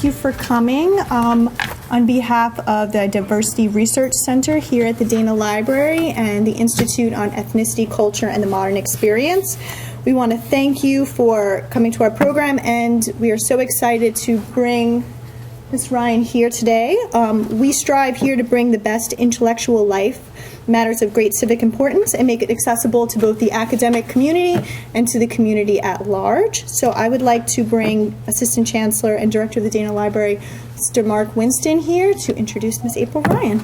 you for coming. On behalf of the Diversity Research Center here at the Dana Library and the Institute on Ethnicity, Culture, and the Modern Experience, we want to thank you for coming to our program, and we are so excited to bring Ms. Ryan here today. We strive here to bring the best intellectual life, matters of great civic importance, and make it accessible to both the academic community and to the community at large. So I would like to bring Assistant Chancellor and Director of the Dana Library, Mr. Mark Winston, here to introduce Ms. April Ryan.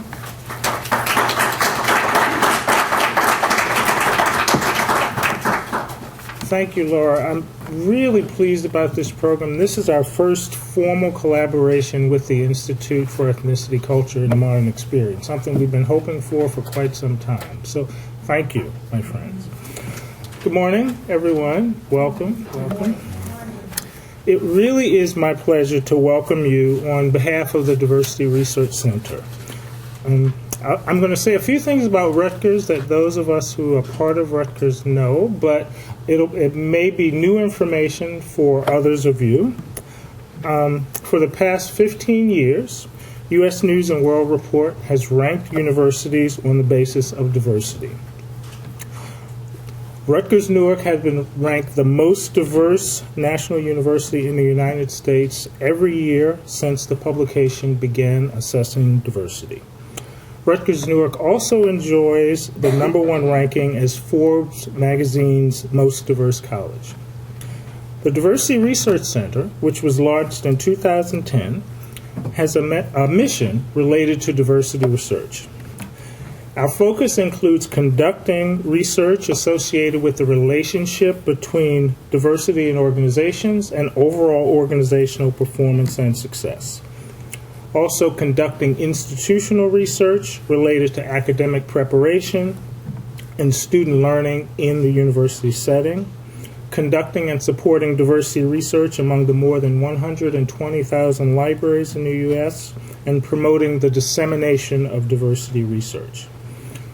Thank you, Laura. I'm really pleased about this program. This is our first formal collaboration with the Institute for Ethnicity, Culture, and the Modern Experience, something we've been hoping for quite some time. So thank you, my friends. Good morning, everyone. Welcome. It really is my pleasure to welcome you on behalf of the Diversity Research Center. I'm going to say a few things about Rutgers that those of us who are part of Rutgers know, but it may be new information for others of you. For the past 15 years, U.S. News and World Report has ranked universities on the basis of diversity. Rutgers-Newark has been ranked the most diverse national university in the United States every year since the publication began assessing diversity. Rutgers-Newark also enjoys the #1 ranking as Forbes magazine's most diverse college. The Diversity Research Center, which was launched in 2010, has a mission related to diversity research. Our focus includes conducting research associated with the relationship between diversity in organizations and overall organizational performance and success. Also conducting institutional research related to academic preparation and student learning in the university setting, conducting and supporting diversity research among the more than 120,000 libraries in the U.S., and promoting the dissemination of diversity research.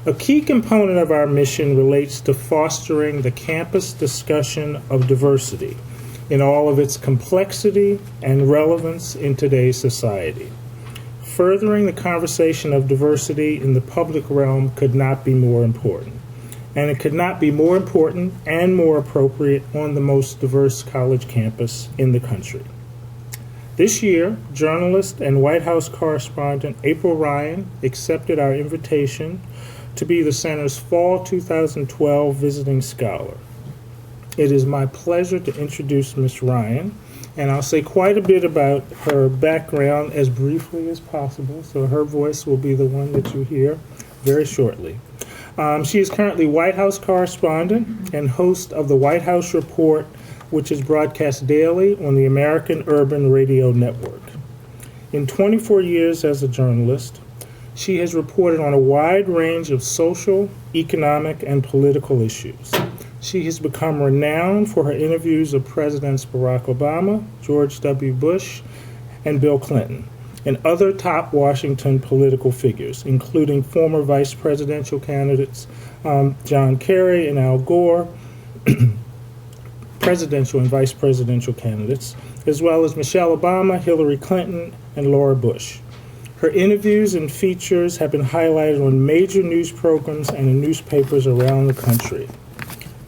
A key component of our mission relates to fostering the campus discussion of diversity in all of its complexity and relevance in today's society. Furthering the conversation of diversity in the public realm could not be more important. And it could not be more important and more appropriate on the most diverse college campus in the country. This year, journalist and White House correspondent April Ryan accepted our invitation to be the Center's Fall 2012 Visiting Scholar. It is my pleasure to introduce Ms. Ryan, and I'll say quite a bit about her background as briefly as possible, so her voice will be the one that you hear very shortly. She is currently White House correspondent and host of the White House Report, which is broadcast daily on the American Urban Radio Network. In 24 years as a journalist, she has reported on a wide range of social, economic, and political issues. She has become renowned for her interviews of Presidents Barack Obama, George W. Bush, and Bill Clinton, and other top Washington political figures, including former vice presidential candidates John Kerry and Al Gore, presidential and vice presidential candidates, as well as Michelle Obama, Hillary Clinton, and Laura Bush. Her interviews and features have been highlighted on major news programs and in newspapers around the country.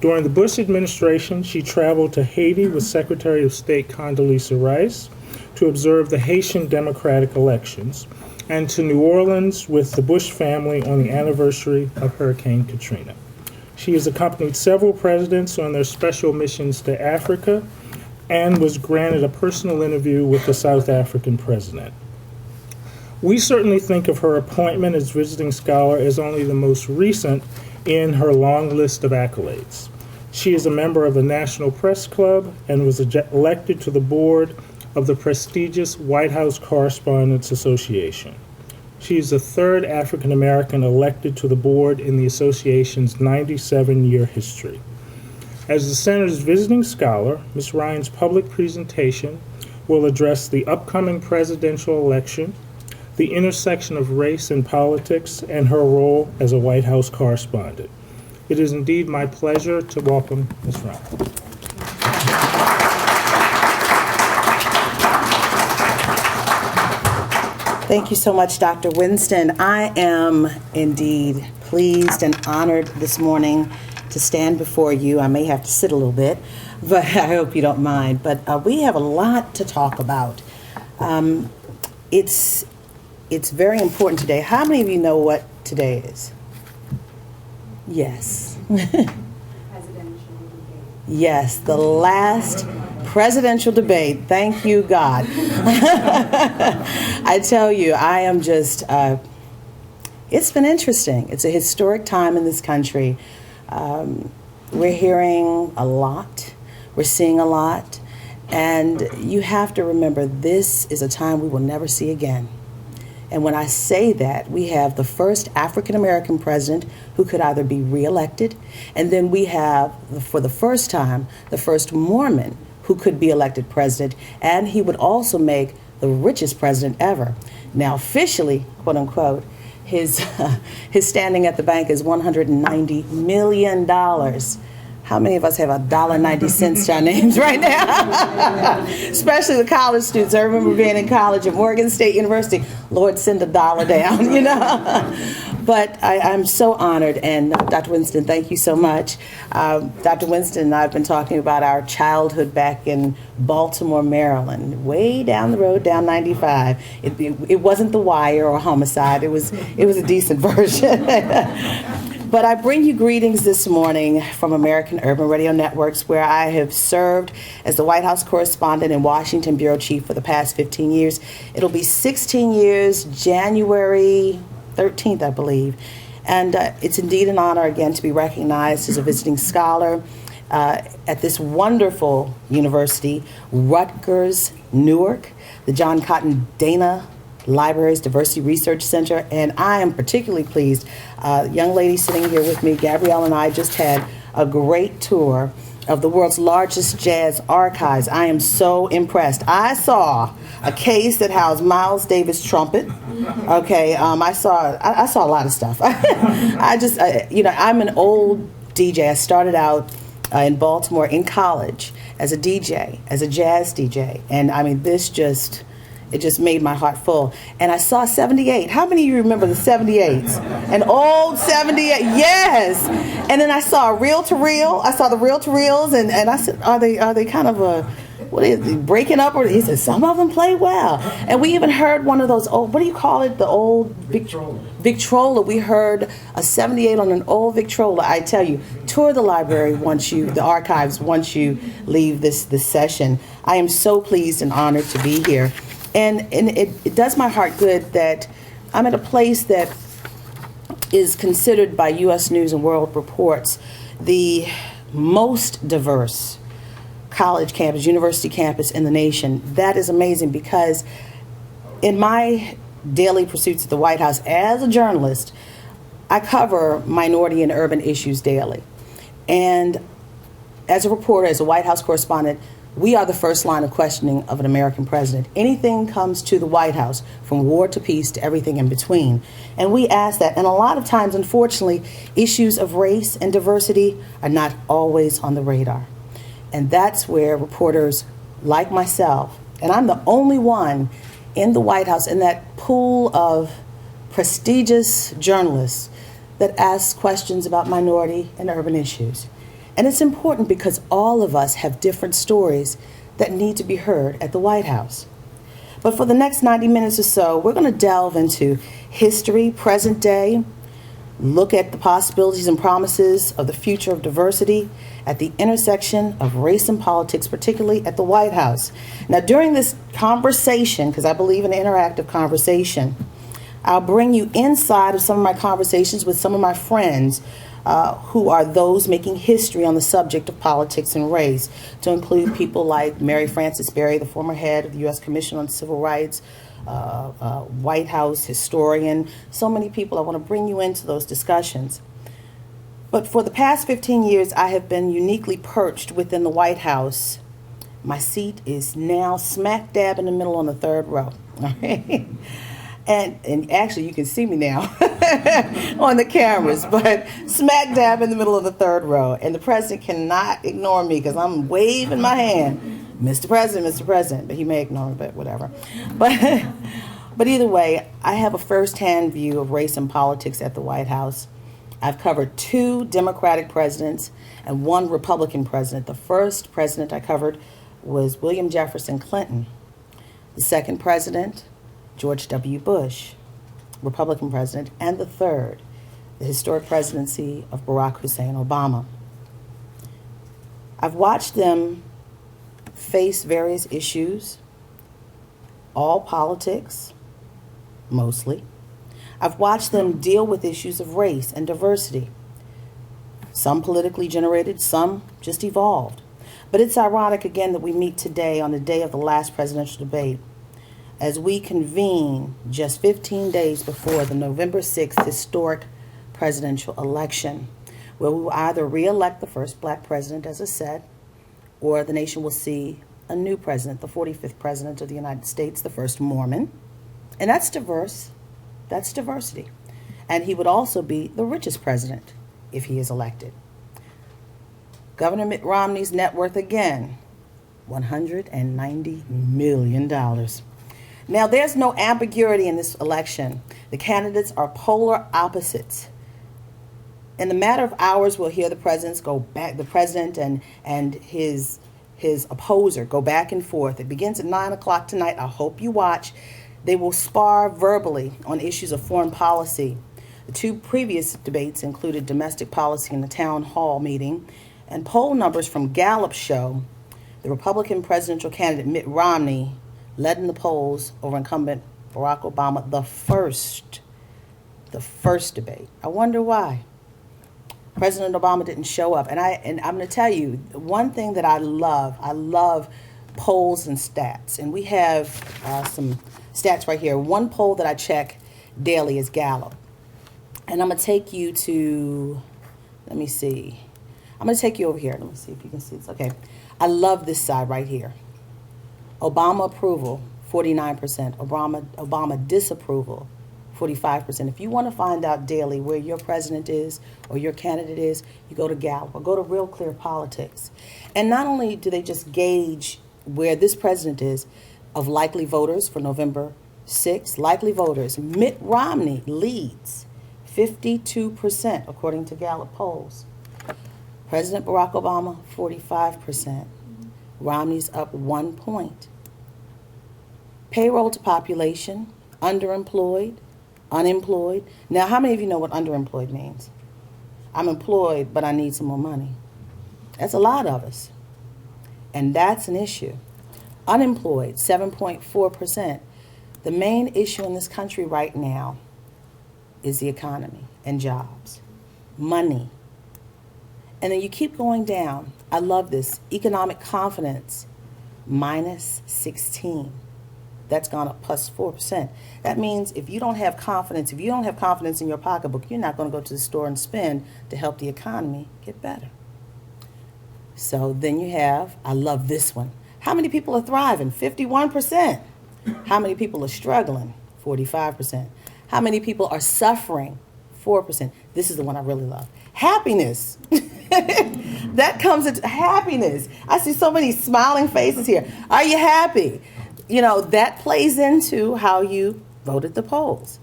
During the Bush administration, she traveled to Haiti with Secretary of State Condoleezza Rice to observe the Haitian democratic elections, and to New Orleans with the Bush family on the anniversary of Hurricane Katrina. She has accompanied several presidents on their special missions to Africa and was granted a personal interview with the South African president. We certainly think of her appointment as visiting scholar as only the most recent in her long list of accolades. She is a member of the National Press Club and was elected to the board of the prestigious White House Correspondents Association. She is the third African American elected to the board in the association's 97-year history. As the Center's visiting scholar, Ms. Ryan's public presentation will address the upcoming presidential election, the intersection of race and politics, and her role as a White House correspondent. It is indeed my pleasure to welcome Ms. Ryan. Thank you so much, Dr. Winston. I am indeed pleased and honored this morning to stand before you. I may have to sit a little bit, but I hope you don't mind. But we have a lot to talk about. It's very important today. How many of you know what today is? Yes. Yes, the last presidential debate. Thank you, God. I tell you, I am just, it's been interesting. It's a historic time in this country. We're hearing a lot. We're seeing a lot. And you have to remember, this is a time we will never see again. And when I say that, we have the first African-American president who could either be reelected, and then we have, for the first time, the first Mormon who could be elected president, and he would also make the richest president ever. Now, officially, quote unquote, his standing at the bank is $190 million. How many of us have $1.90 to our names right now? Especially the college students. I remember being in college at Morgan State University. Lord, send $1 down, you know. But I'm so honored, and Dr. Winston, thank you so much. Dr. Winston and I have been talking about our childhood back in Baltimore, Maryland, way down the road, down 95. It wasn't The Wire or Homicide. It was a decent version. But I bring you greetings this morning from American Urban Radio Networks, where I have served as the White House Correspondent and Washington Bureau Chief for the past 15 years. It'll be 16 years, January 13th, I believe. And it's indeed an honor again to be recognized as a visiting scholar at this wonderful university, Rutgers-Newark, the John Cotton Dana Library's Diversity Research Center, and I am particularly pleased. Young lady sitting here with me, Gabrielle, and I just had a great tour of the world's largest jazz archives. I am so impressed. I saw a case that housed Miles Davis' trumpet. Okay, I saw a lot of stuff. I'm an old DJ. I started out in Baltimore in college as a DJ, as a jazz DJ, and I mean it just made my heart full. And I saw 78. How many of you remember the 78s? An old 78, yes. And then I saw a reel-to-reel. I saw the reel-to-reels, and I said, are they kind of what is it, breaking up? Or he said, some of them play well. And we even heard one of those old, what do you call it? The old Victrola. We heard a 78 on an old Victrola. I tell you, tour the library the archives once you leave this session. I am so pleased and honored to be here. And it does my heart good that I'm at a place that is considered by U.S. News and World Reports the most diverse college campus, university campus in the nation. That is amazing, because in my daily pursuits at the White House as a journalist, I cover minority and urban issues daily. And as a reporter, as a White House correspondent, we are the first line of questioning of an American president. Anything comes to the White House, from war to peace to everything in between. And we ask that. And a lot of times, unfortunately, issues of race and diversity are not always on the radar. And that's where reporters like myself, and I'm the only one in the White House in that pool of prestigious journalists that asks questions about minority and urban issues. And it's important because all of us have different stories that need to be heard at the White House. But for the next 90 minutes or so, we're going to delve into history, present day, look at the possibilities and promises of the future of diversity at the intersection of race and politics, particularly at the White House. Now, during this conversation, because I believe in interactive conversation, I'll bring you inside of some of my conversations with some of my friends who are those making history on the subject of politics and race, to include people like Mary Frances Berry, the former head of the U.S. Commission on Civil Rights, White House historian, so many people. I want to bring you into those discussions. But for the past 15 years, I have been uniquely perched within the White House. My seat is now smack dab in the middle on the third row. And actually, you can see me now on the cameras, but smack dab in the middle of the third row. And the president cannot ignore me because I'm waving my hand, Mr. President, Mr. President. But he may ignore me, but whatever. But either way, I have a firsthand view of race and politics at the White House. I've covered 2 Democratic presidents and 1 Republican president. The first president I covered was William Jefferson Clinton. The second president, George W. Bush, Republican president. And the third, the historic presidency of Barack Hussein Obama. I've watched them face various issues, all politics, mostly. I've watched them deal with issues of race and diversity, some politically generated, some just evolved. But it's ironic, again, that we meet today on the day of the last presidential debate as we convene just 15 days before the November 6th historic presidential election, where we will either re-elect the first black president, as I said, or the nation will see a new president, the 45th president of the United States, the first Mormon. And that's diverse. That's diversity. And he would also be the richest president if he is elected. Governor Mitt Romney's net worth, again, $190 million. Now, there's no ambiguity in this election. The candidates are polar opposites. In the matter of hours, we'll hear the president and his opposer go back and forth. It begins at 9 o'clock tonight. I hope you watch. They will spar verbally on issues of foreign policy. The 2 previous debates included domestic policy in the town hall meeting, and poll numbers from Gallup show the Republican presidential candidate Mitt Romney led in the polls over incumbent Barack Obama the first debate. I wonder why. President Obama didn't show up. And I'm going to tell you, one thing that I love polls and stats. And we have some stats right here. One poll that I check daily is Gallup. And I'm going to take you to, let me see. I'm going to take you over here. Let me see if you can see this. Okay. I love this side right here. Obama approval, 49%. Obama disapproval, 45%. If you want to find out daily where your president is or your candidate is, you go to Gallup or go to Real Clear Politics. And not only do they just gauge where this president is of likely voters for November 6th, likely voters, Mitt Romney leads 52% according to Gallup polls. President Barack Obama, 45%. Romney's up 1 point. Payroll to population, underemployed, unemployed. Now, how many of you know what underemployed means? I'm employed, but I need some more money. That's a lot of us. And that's an issue. Unemployed, 7.4%. The issue issue in this country right now is the economy and jobs, money. And then you keep going down. I love this. Economic confidence, minus 16. That's gone up plus 4%. That means if you don't have confidence, in your pocketbook, you're not going to go to the store and spend to help the economy get better. So then you have, I love this one. How many people are thriving? 51%. How many people are struggling? 45%. How many people are suffering? 4%. This is the one I really love. Happiness. That comes into happiness. I see so many smiling faces here. Are you happy? You know, that plays into how you voted the polls.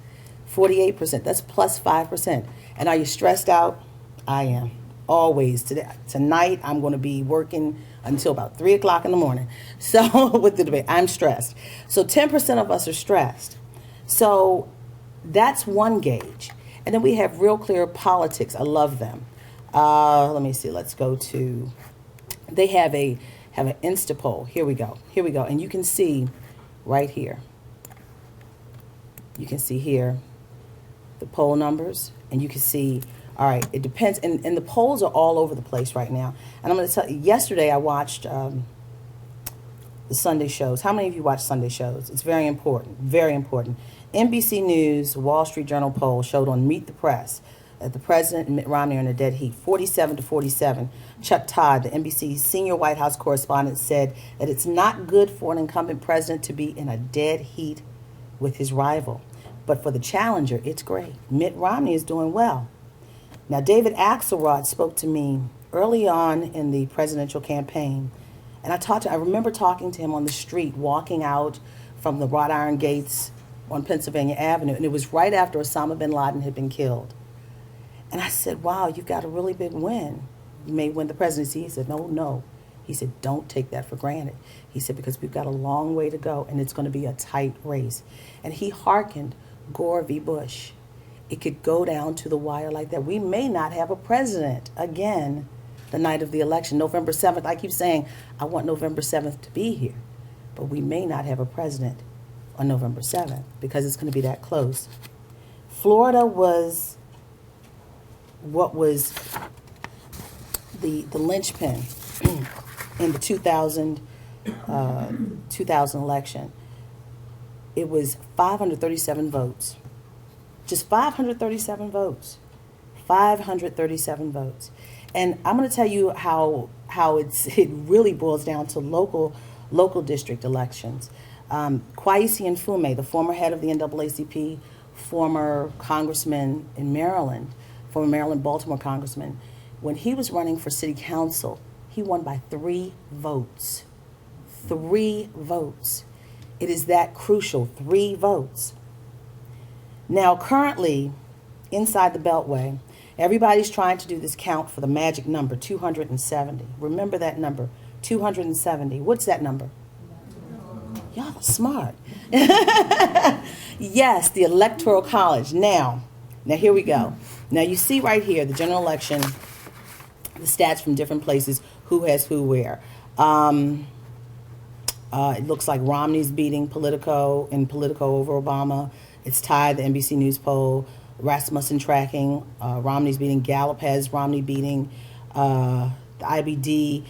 48%. That's plus 5%. And are you stressed out? I am. Always. Tonight, I'm going to be working until about 3 o'clock in the morning. So with the debate, I'm stressed. So 10% of us are stressed. So that's one gauge. And then we have Real Clear Politics. I love them. Let me see. Let's go to, they have an Insta poll. Here we go. And you can see right here. You can see here the poll numbers. And you can see, all right, it depends. And the polls are all over the place right now. And I'm going to tell you, yesterday I watched the Sunday shows. How many of you watch Sunday shows? It's very important. Very important. NBC News, Wall Street Journal poll showed on Meet the Press that the president and Mitt Romney are in a dead heat, 47-47. Chuck Todd, the NBC senior White House correspondent, said that it's not good for an incumbent president to be in a dead heat with his rival. But for the challenger, it's great. Mitt Romney is doing well. Now, David Axelrod spoke to me early on in the presidential campaign, and I remember talking to him on the street, walking out from the wrought iron gates on Pennsylvania Avenue, and it was right after Osama bin Laden had been killed. And I said, wow, you've got a really big win. You may win the presidency. He said, no. He said, don't take that for granted. He said, because we've got a long way to go, and it's going to be a tight race. And he hearkened Gore v. Bush. It could go down to the wire like that. We may not have a president again the night of the election, November 7th. I keep saying, I want November 7th to be here. But we may not have a president on November 7th because it's going to be that close. Florida was what was the linchpin in the 2000 election. It was 537 votes. Just 537 votes. 537 votes. And I'm going to tell you how it really boils down to local district elections. Kwesi Nfume, the former head of the NAACP, former congressman in Maryland, former Maryland-Baltimore congressman, when he was running for city council, he won by 3 votes. 3 votes. It is that crucial, 3 votes. Now, currently, inside the Beltway, everybody's trying to do this count for the magic number, 270. Remember that number, 270. What's that number? Y'all are smart. Yes, the Electoral College. Now here we go. Now you see right here, the general election, the stats from different places, who has who where. It looks like Romney's beating Politico over Obama. It's tied, the NBC News poll. Rasmussen tracking, Romney's beating. Gallup has Romney beating. The IBD,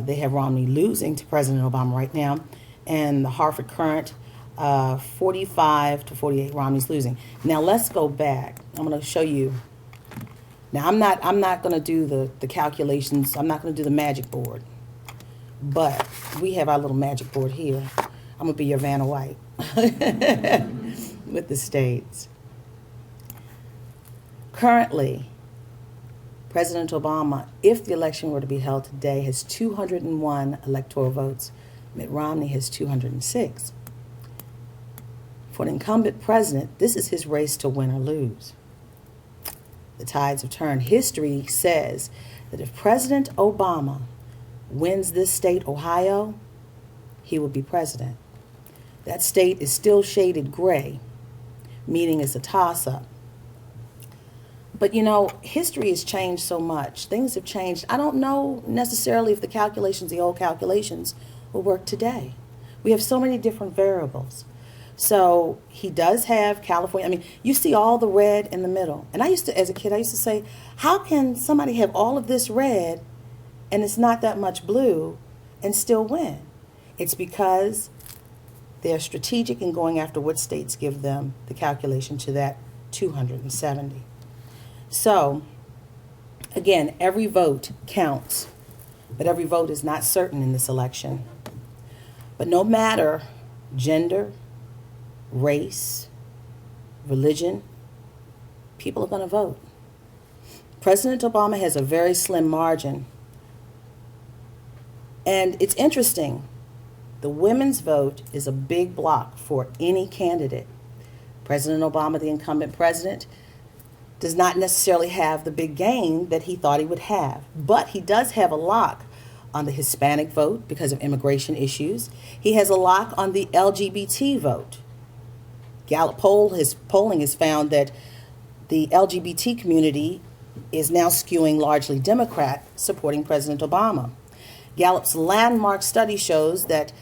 they have Romney losing to President Obama right now. And the Hartford Current, 45 to 48, Romney's losing. Now let's go back. I'm going to show you. Now I'm not going to do the calculations. I'm not going to do the magic board. But we have our little magic board here. I'm going to be your Vanna White with the states. Currently, President Obama, if the election were to be held today, has 201 electoral votes. Mitt Romney has 206. For an incumbent president, this is his race to win or lose. The tides have turned. History says that if President Obama wins this state, Ohio, he will be president. That state is still shaded gray, meaning it's a toss-up. But, you know, history has changed so much. Things have changed. I don't know necessarily if the old calculations, will work today. We have so many different variables. So he does have California. I mean, you see all the red in the middle. And as a kid, I used to say, how can somebody have all of this red and it's not that much blue and still win? It's because they're strategic in going after what states give them the calculation to that 270. So, again, every vote counts, but every vote is not certain in this election. But no matter gender, race, religion, people are going to vote. President Obama has a very slim margin. And it's interesting. The women's vote is a big block for any candidate. President Obama, the incumbent president, does not necessarily have the big gain that he thought he would have. But he does have a lock on the Hispanic vote because of immigration issues. He has a lock on the LGBT vote. Gallup polling has found that the LGBT community is now skewing largely Democrat, supporting President Obama. Gallup's landmark study shows that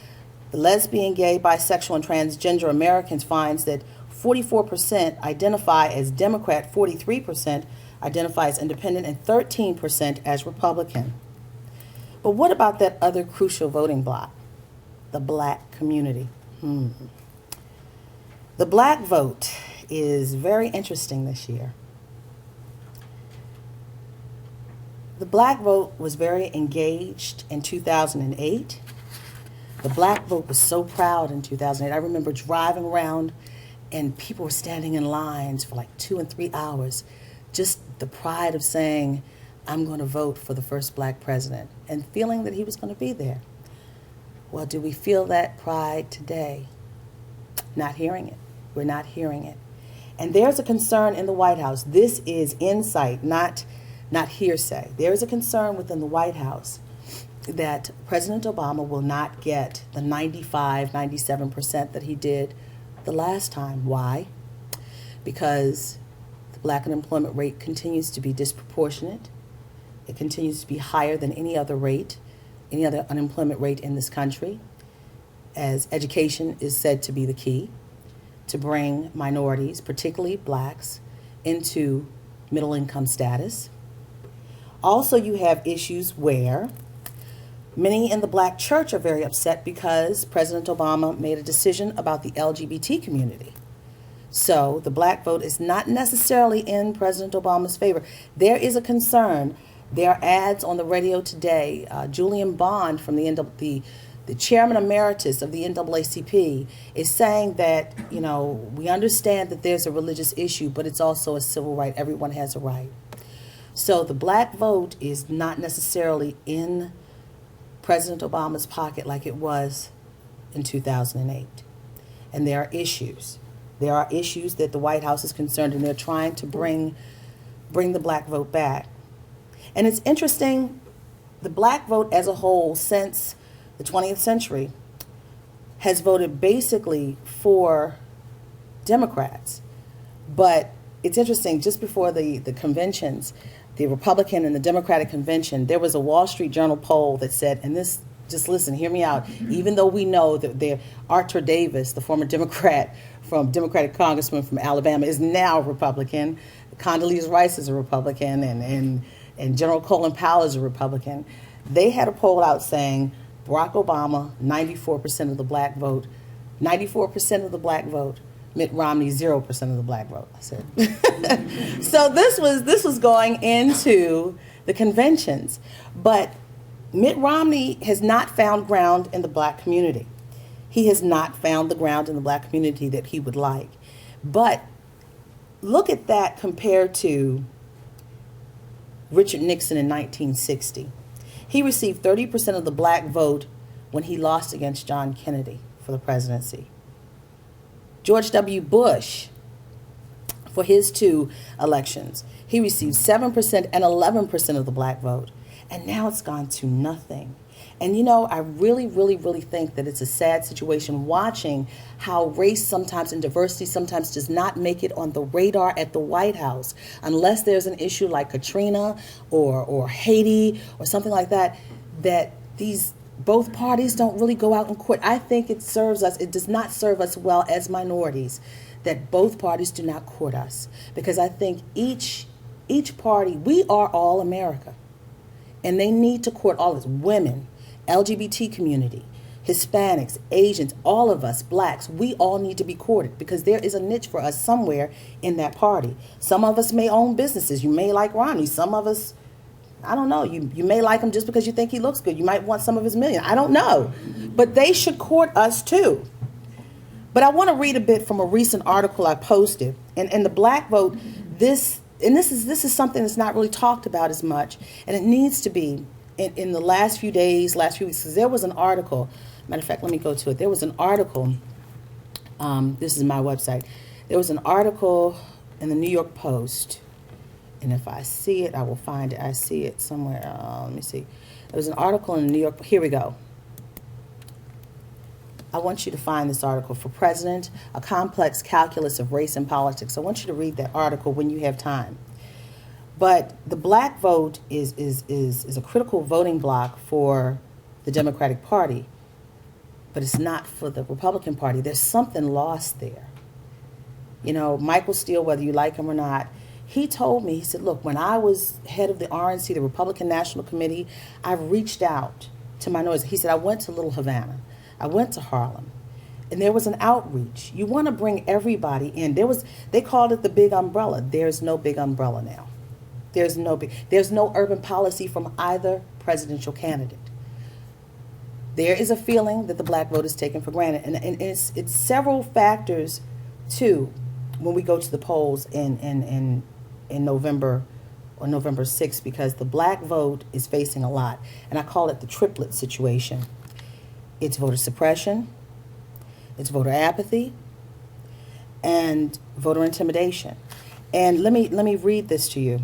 the lesbian, gay, bisexual, and transgender Americans finds that 44% identify as Democrat, 43% identify as independent, and 13% as Republican. But what about that other crucial voting bloc, the black community? The black vote is very interesting this year. The black vote was very engaged in 2008. The black vote was so proud in 2008. I remember driving around and people were standing in lines for like 2 and 3 hours. Just the pride of saying, I'm going to vote for the first black president, and feeling that he was going to be there. Well, do we feel that pride today? Not hearing it. We're not hearing it. And there's a concern in the White House. This is insight, not hearsay. There is a concern within the White House that President Obama will not get the 95, 97% that he did the last time. Why? Because the black unemployment rate continues to be disproportionate. It continues to be higher than any other unemployment rate in this country, as education is said to be the key to bring minorities, particularly blacks, into middle income status. Also, you have issues where many in the black church are very upset because President Obama made a decision about the LGBT community. So the black vote is not necessarily in President Obama's favor. There is a concern. There are ads on the radio today. Julian Bond from the chairman emeritus of the NAACP is saying that, we understand that there's a religious issue, but it's also a civil right. Everyone has a right. So the black vote is not necessarily in President Obama's pocket like it was in 2008. And there are issues. There are issues that the White House is concerned, and they're trying to bring the black vote back. And it's interesting, the black vote as a whole since the 20th century has voted basically for Democrats. But it's interesting, just before the conventions, the Republican and the Democratic convention, there was a Wall Street Journal poll that said, and this, just listen, hear me out, even though we know that Arthur Davis, the former Democratic congressman from Alabama, is now Republican, Condoleezza Rice is a Republican, and General Colin Powell is a Republican, they had a poll out saying, Barack Obama, 94% of the black vote, 94% of the black vote. Mitt Romney, 0% of the black vote. I said. So this was going into the conventions, but Mitt Romney has not found ground in the black community. He has not found the ground in the black community that he would like. But look at that compared to Richard Nixon in 1960. He received 30% of the black vote when he lost against John Kennedy for the presidency. George W. Bush, for his 2 elections, he received 7% and 11% of the black vote. And now it's gone to nothing. And I really, really, really think that it's a sad situation watching how race sometimes and diversity sometimes does not make it on the radar at the White House unless there's an issue like Katrina or Haiti or something like that, that these both parties don't really go out and court. I think it does not serve us well as minorities that both parties do not court us, because I think each party, we are all America, and they need to court all of us, women, LGBT community, Hispanics, Asians, all of us, blacks, we all need to be courted because there is a niche for us somewhere in that party. Some of us may own businesses. You may like Romney. Some of us, I don't know, you may like him just because you think he looks good. You might want some of his million. I don't know. But they should court us too. But I want to read a bit from a recent article I posted. And the black vote, this is something that's not really talked about as much. And it needs to be in the last few days, last few weeks, because there was an article. Matter of fact, let me go to it. There was an article. This is my website. There was an article in the New York Post. And if I see it, I will find it. I see it somewhere. Let me see. There was an article in the New York. Here we go. I want you to find this article. For President, a complex calculus of race and politics. I want you to read that article when you have time. But the black vote is a critical voting bloc for the Democratic Party, but it's not for the Republican Party. There's something lost there. Michael Steele, whether you like him or not, he told me, he said, look, when I was head of the RNC, the Republican National Committee, I reached out to minorities. He said, I went to Little Havana. I went to Harlem. And there was an outreach. You want to bring everybody in. They called it the big umbrella. There's no big umbrella now. There's no urban policy from either presidential candidate. There is a feeling that the black vote is taken for granted. And it's several factors, too, when we go to the polls in November or November 6th, because the black vote is facing a lot. And I call it the triplet situation. It's voter suppression, it's voter apathy, and voter intimidation. And let me read this to you.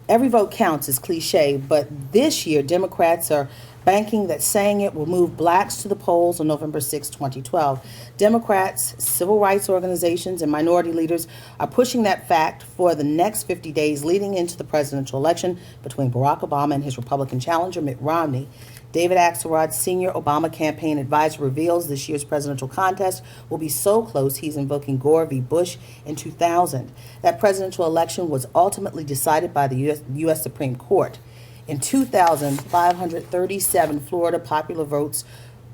Every vote counts is cliche, but this year Democrats are banking that saying it will move blacks to the polls on November 6, 2012. Democrats, civil rights organizations, and minority leaders are pushing that fact for the next 50 days leading into the presidential election between Barack Obama and his Republican challenger, Mitt Romney. David Axelrod, senior Obama campaign advisor, reveals this year's presidential contest will be so close he's invoking Gore v. Bush in 2000. That presidential election was ultimately decided by the U.S. Supreme Court. In 2000, 537 Florida popular votes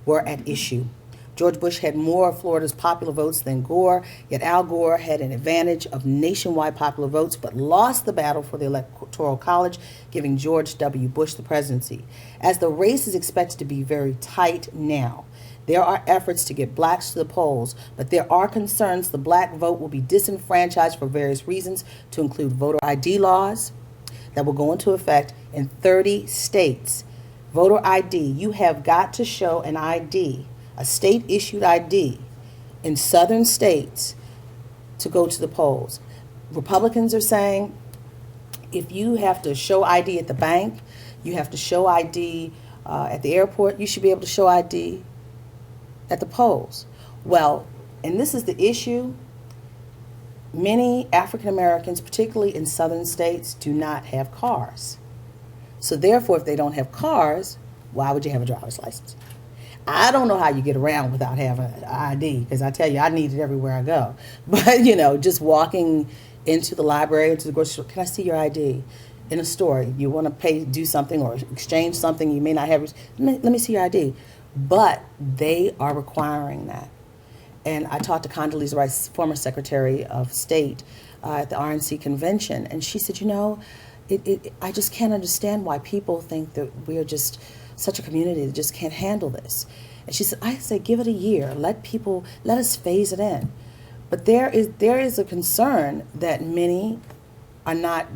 were at issue. George Bush had more of Florida's popular votes than Gore, yet Al Gore had an advantage of nationwide popular votes but lost the battle for the Electoral College, giving George W. Bush the presidency. As the race is expected to be very tight now, there are efforts to get blacks to the polls, but there are concerns the black vote will be disenfranchised for various reasons, to include voter ID laws that will go into effect in 30 states. Voter ID, you have got to show an ID, a state-issued ID in southern states to go to the polls. Republicans are saying if you have to show ID at the bank, you have to show ID at the airport, you should be able to show ID at the polls. Well, and this is the issue, many African Americans, particularly in southern states, do not have cars. So therefore, if they don't have cars, why would you have a driver's license? I don't know how you get around without having an ID, because I tell you, I need it everywhere I go. But, just walking into the library, into the grocery store, can I see your ID? In a store, you want to do something or exchange something, you may not have, let me see your ID. But they are requiring that. And I talked to Condoleezza Rice, former Secretary of State, at the RNC convention, and she said, I just can't understand why people think that we are just such a community that just can't handle this. And she said, I say, give it a year. Let us phase it in. But there is a concern that many are not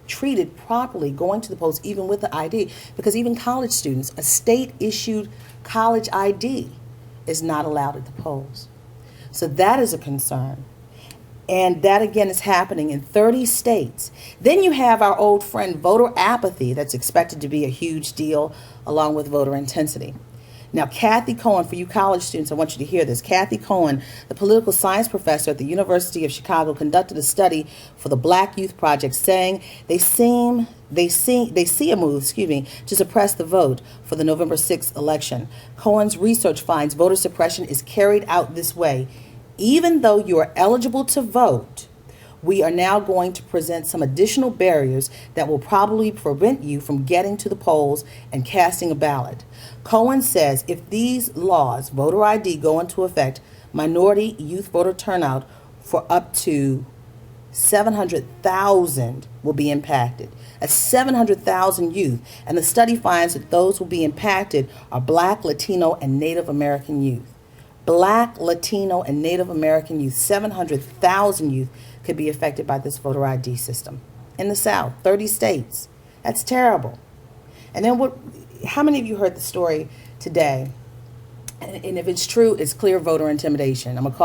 treated properly going to the polls, even with the ID, because even college students, a state-issued college ID is not allowed at the polls. So that is a concern. And that, again, is happening in 30 states. Then you have our old friend voter apathy that's expected to be a huge deal, along with voter intensity. Now, Kathy Cohen, for you college students, I want you to hear this. Kathy Cohen, the political science professor at the University of Chicago, conducted a study for the Black Youth Project, saying they see a move, to suppress the vote for the November 6th election. Cohen's research finds voter suppression is carried out this way. Even though you are eligible to vote, we are now going to present some additional barriers that will probably prevent you from getting to the polls and casting a ballot. Cohen says if these laws, voter ID, go into effect, minority youth voter turnout for up to 700,000 will be impacted. That's 700,000 youth. And the study finds that those who will be impacted are Black, Latino, and Native American youth. Black, Latino, and Native American youth, 700,000 youth could be affected by this voter ID system. In the South, 30 states. That's terrible. And then how many of you heard the story today? And if it's true, it's clear voter intimidation. I'm gonna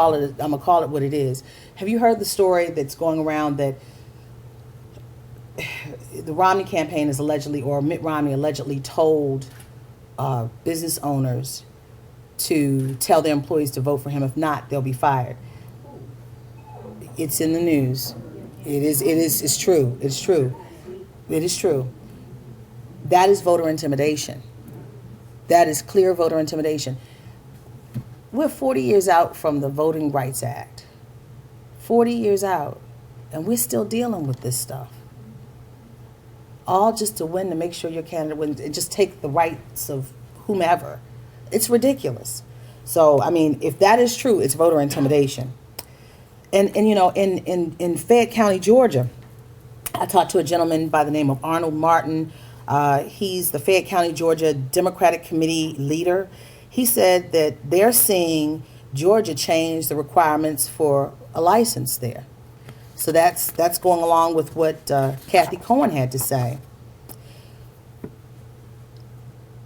call it what it is. Have you heard the story that's going around that the Romney campaign is allegedly, or Mitt Romney allegedly told business owners to tell their employees to vote for him. If not, they'll be fired. It's in the news. It's true. It's true. It is true. That is voter intimidation. That is clear voter intimidation. We're 40 years out from the Voting Rights Act. 40 years out, and we're still dealing with this stuff. All just to win, to make sure your candidate wins, and just take the rights of whomever. It's ridiculous. So, I mean, if that is true, it's voter intimidation. And in Fayette County, Georgia, I talked to a gentleman by the name of Arnold Martin. He's the Fayette County, Georgia Democratic Committee leader. He said that they're seeing Georgia change the requirements for a license there. So that's going along with what Kathy Cohen had to say.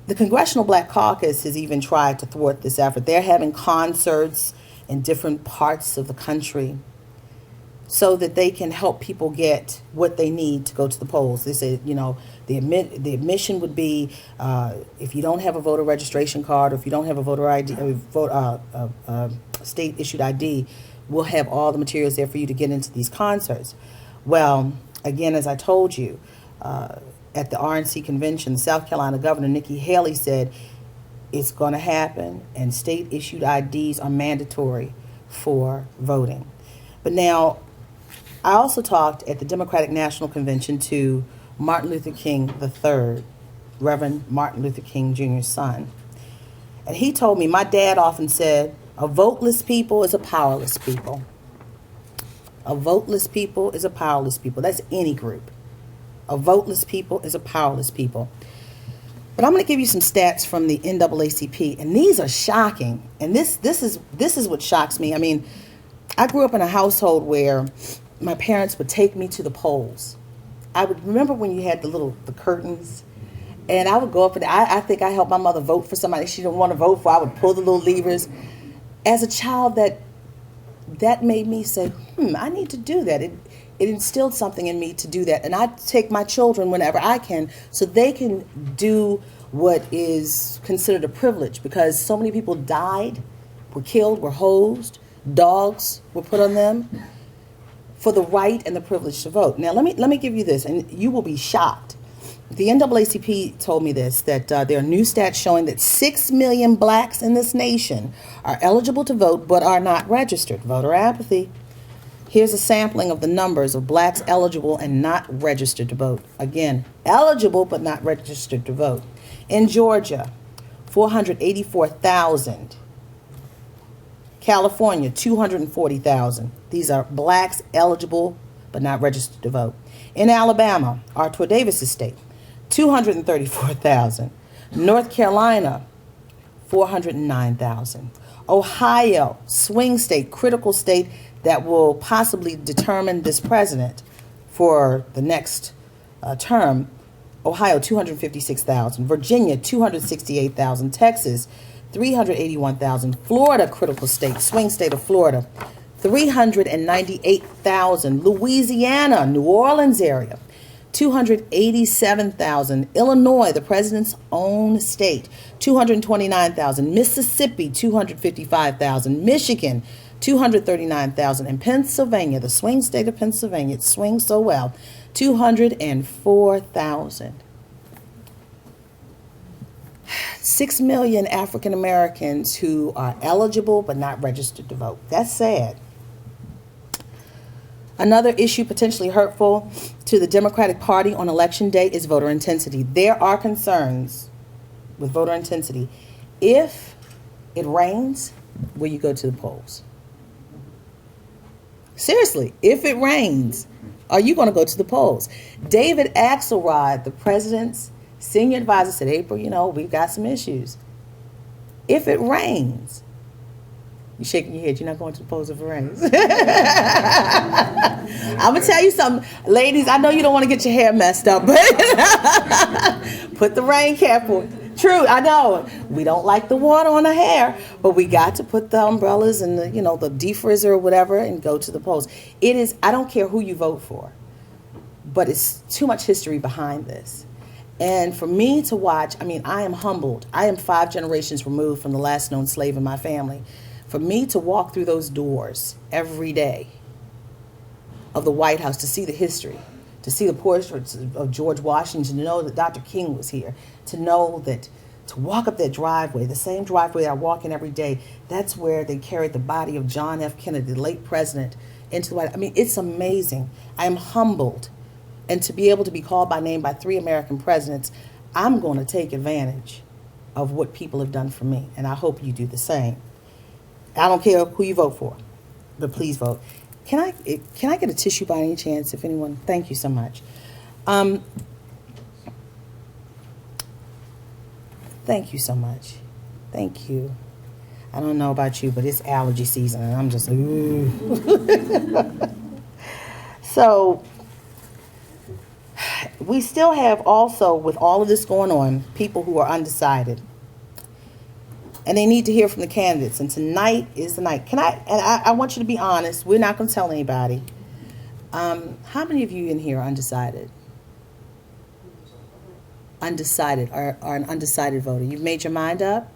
The Congressional Black Caucus has even tried to thwart this effort. They're having concerts in different parts of the country so that they can help people get what they need to go to the polls. They say, you know, the admission would be if you don't have a voter registration card, or if you don't have a voter ID, state issued ID, we'll have all the materials there for you to get into these concerts. Well, again, as I told you, at the RNC convention, South Carolina Governor Nikki Haley said it's going to happen, and state issued IDs are mandatory for voting. But now, I also talked at the Democratic National Convention to Martin Luther King III, Reverend Martin Luther King Jr.'s son. And he told me, my dad often said, a voteless people is a powerless people. A voteless people is a powerless people. That's any group. A voteless people is a powerless people. But I'm going to give you some stats from the NAACP, and these are shocking. And this is what shocks me. I mean, I grew up in a household where my parents would take me to the polls. I would remember when you had the curtains, and I would go up and I think I helped my mother vote for somebody she didn't want to vote for. I would pull the little levers. As a child, that made me say, I need to do that. It instilled something in me to do that. And I take my children whenever I can so they can do what is considered a privilege, because so many people died, were killed, were hosed, dogs were put on them for the right and the privilege to vote. Now, let me give you this, and you will be shocked. The NAACP told me this, that there are new stats showing that 6 million blacks in this nation are eligible to vote but are not registered. Voter apathy. Here's a sampling of the numbers of blacks eligible and not registered to vote. Again, eligible but not registered to vote. In Georgia, 484,000. California, 240,000. These are blacks eligible but not registered to vote. In Alabama, Arthur Davis' state, 234,000. North Carolina, 409,000. Ohio, swing state, critical state that will possibly determine this president for the next term. Ohio, 256,000. Virginia, 268,000. Texas, 381,000. Florida, critical state, swing state of Florida, 398,000. Louisiana, New Orleans area, 287,000. Illinois, the president's own state, 229,000. Mississippi, 255,000. Michigan, 239,000. And Pennsylvania, the swing state of Pennsylvania, it swings so well, 204,000. 6 million African Americans who are eligible but not registered to vote. That's sad. Another issue potentially hurtful to the Democratic Party on Election Day is voter intensity. There are concerns with voter intensity. If it rains, will you go to the polls? Seriously, if it rains, are you going to go to the polls? David Axelrod, the president's senior advisor, said, April, we've got some issues. If it rains, you're shaking your head, you're not going to the polls if it rains. I'm going to tell you something. Ladies, I know you don't want to get your hair messed up, but put the rain cap on. True, I know. We don't like the water on our hair, but we got to put the umbrellas and the defrizzer or whatever and go to the polls. It is, I don't care who you vote for, but it's too much history behind this. And for me to watch, I am humbled. I am 5 generations removed from the last known slave in my family. For me to walk through those doors every day of the White House, to see the history, to see the portraits of George Washington, to know that Dr. King was here, to know that, to walk up that driveway, the same driveway I walk in every day, that's where they carried the body of John F. Kennedy, the late president, into the White House. It's amazing. I am humbled. And to be able to be called by name by 3 American presidents, I'm going to take advantage of what people have done for me. And I hope you do the same. I don't care who you vote for, but please vote. Can I get a tissue by any chance, if anyone? Thank you so much. Thank you so much. Thank you. I don't know about you, but it's allergy season, and I'm just like, ooh. So we still have also, with all of this going on, people who are undecided. and they need to hear from the candidates. And tonight is the night. I want you to be honest. We're not going to tell anybody. How many of you in here are undecided? Undecided, are an undecided voter. You've made your mind up?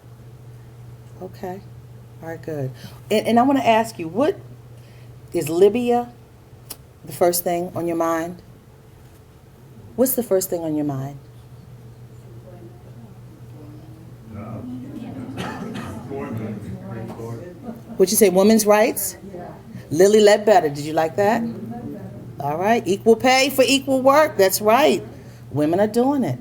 Okay. All right, good. And I want to ask you, what is Libya the first thing on your mind? What's the first thing on your mind? Would you say women's rights? Lily Ledbetter, did you like that? All right. Equal pay for equal work. That's right. Women are doing it.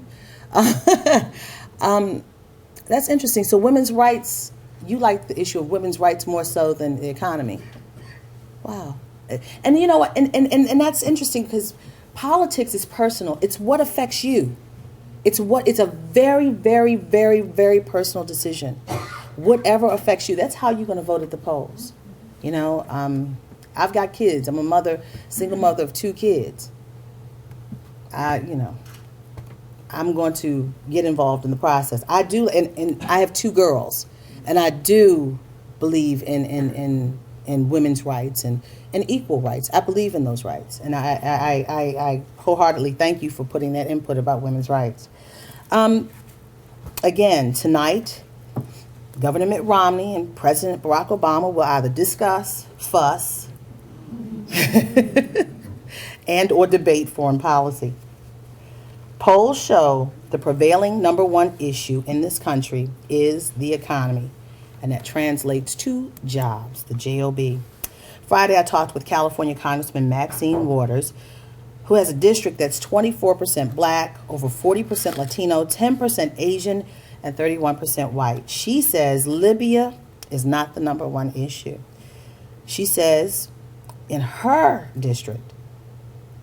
That's interesting. So women's rights, you like the issue of women's rights more so than the economy. Wow. And you know what? And that's interesting because politics is personal. It's what affects you. It's a very, very, very, very personal decision. Whatever affects you, that's how you're going to vote at the polls. You know, I've got kids. I'm a mother, single mother of 2 kids. I'm going to get involved in the process. I do, and I have 2 girls, and I do believe in women's rights and equal rights. I believe in those rights, and I wholeheartedly thank you for putting that input about women's rights. Again, tonight, Governor Mitt Romney and President Barack Obama will either discuss, fuss, and or debate foreign policy. Polls show the prevailing #1 issue in this country is the economy, and that translates to jobs, the JOB. Friday, I talked with California Congressman Maxine Waters, who has a district that's 24% black, over 40% Latino, 10% Asian, and 31% white. She says Libya is not the #1 issue. She says in her district,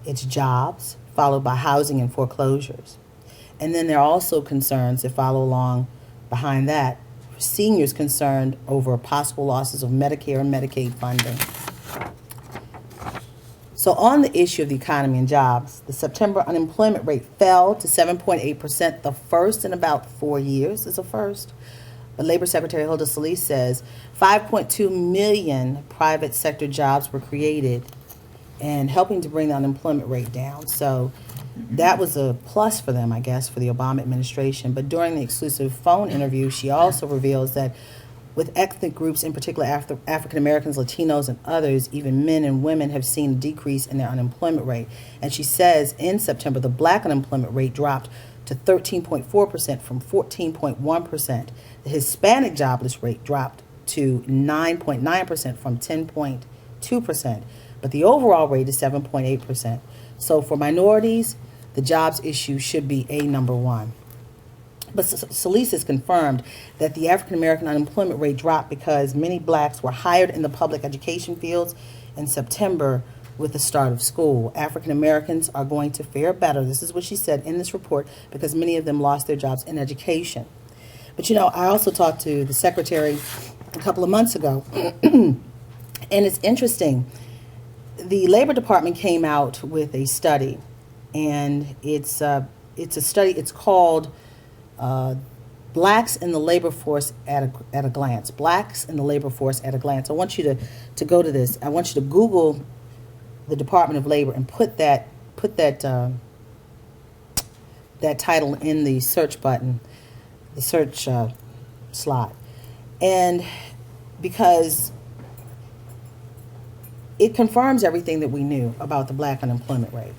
it's jobs, followed by housing and foreclosures. And then there are also concerns that follow along behind that. Seniors concerned over possible losses of Medicare and Medicaid funding. So on the issue of the economy and jobs, the September unemployment rate fell to 7.8%, the first in about 4 years. It's a first. But Labor Secretary Hilda Solis says 5.2 million private sector jobs were created and helping to bring the unemployment rate down. So that was a plus for them, I guess, for the Obama administration. But during the exclusive phone interview, she also reveals that with ethnic groups, in particular African Americans, Latinos, and others, even men and women have seen a decrease in their unemployment rate. And she says in September, the black unemployment rate dropped to 13.4% from 14.1%. The Hispanic jobless rate dropped to 9.9% from 10.2%. But the overall rate is 7.8%. So for minorities, the jobs issue should be #1. But Solis has confirmed that the African-American unemployment rate dropped because many blacks were hired in the public education fields in September with the start of school. African-Americans are going to fare better, this is what she said in this report, because many of them lost their jobs in education. But you know, I also talked to the secretary a couple of months ago, and it's interesting. The Labor Department came out with a study, and it's a study. It's called Blacks in the Labor Force at a Glance. Blacks in the Labor Force at a Glance. I want you to go to this. I want you to Google the Department of Labor and put that title in the search button, the search slot, and because it confirms everything that we knew about the black unemployment rate.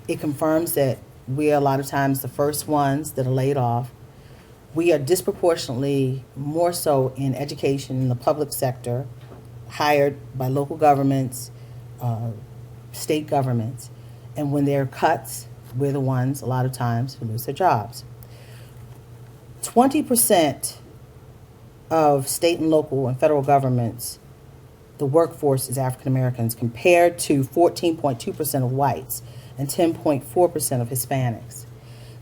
It confirms that we are a lot of times the first ones that are laid off. We are disproportionately more so in education in the public sector, hired by local governments, state governments. And when there are cuts, we're the ones a lot of times who lose their jobs. 20% of state and local and federal governments, the workforce is African Americans, compared to 14.2% of whites and 10.4% of Hispanics.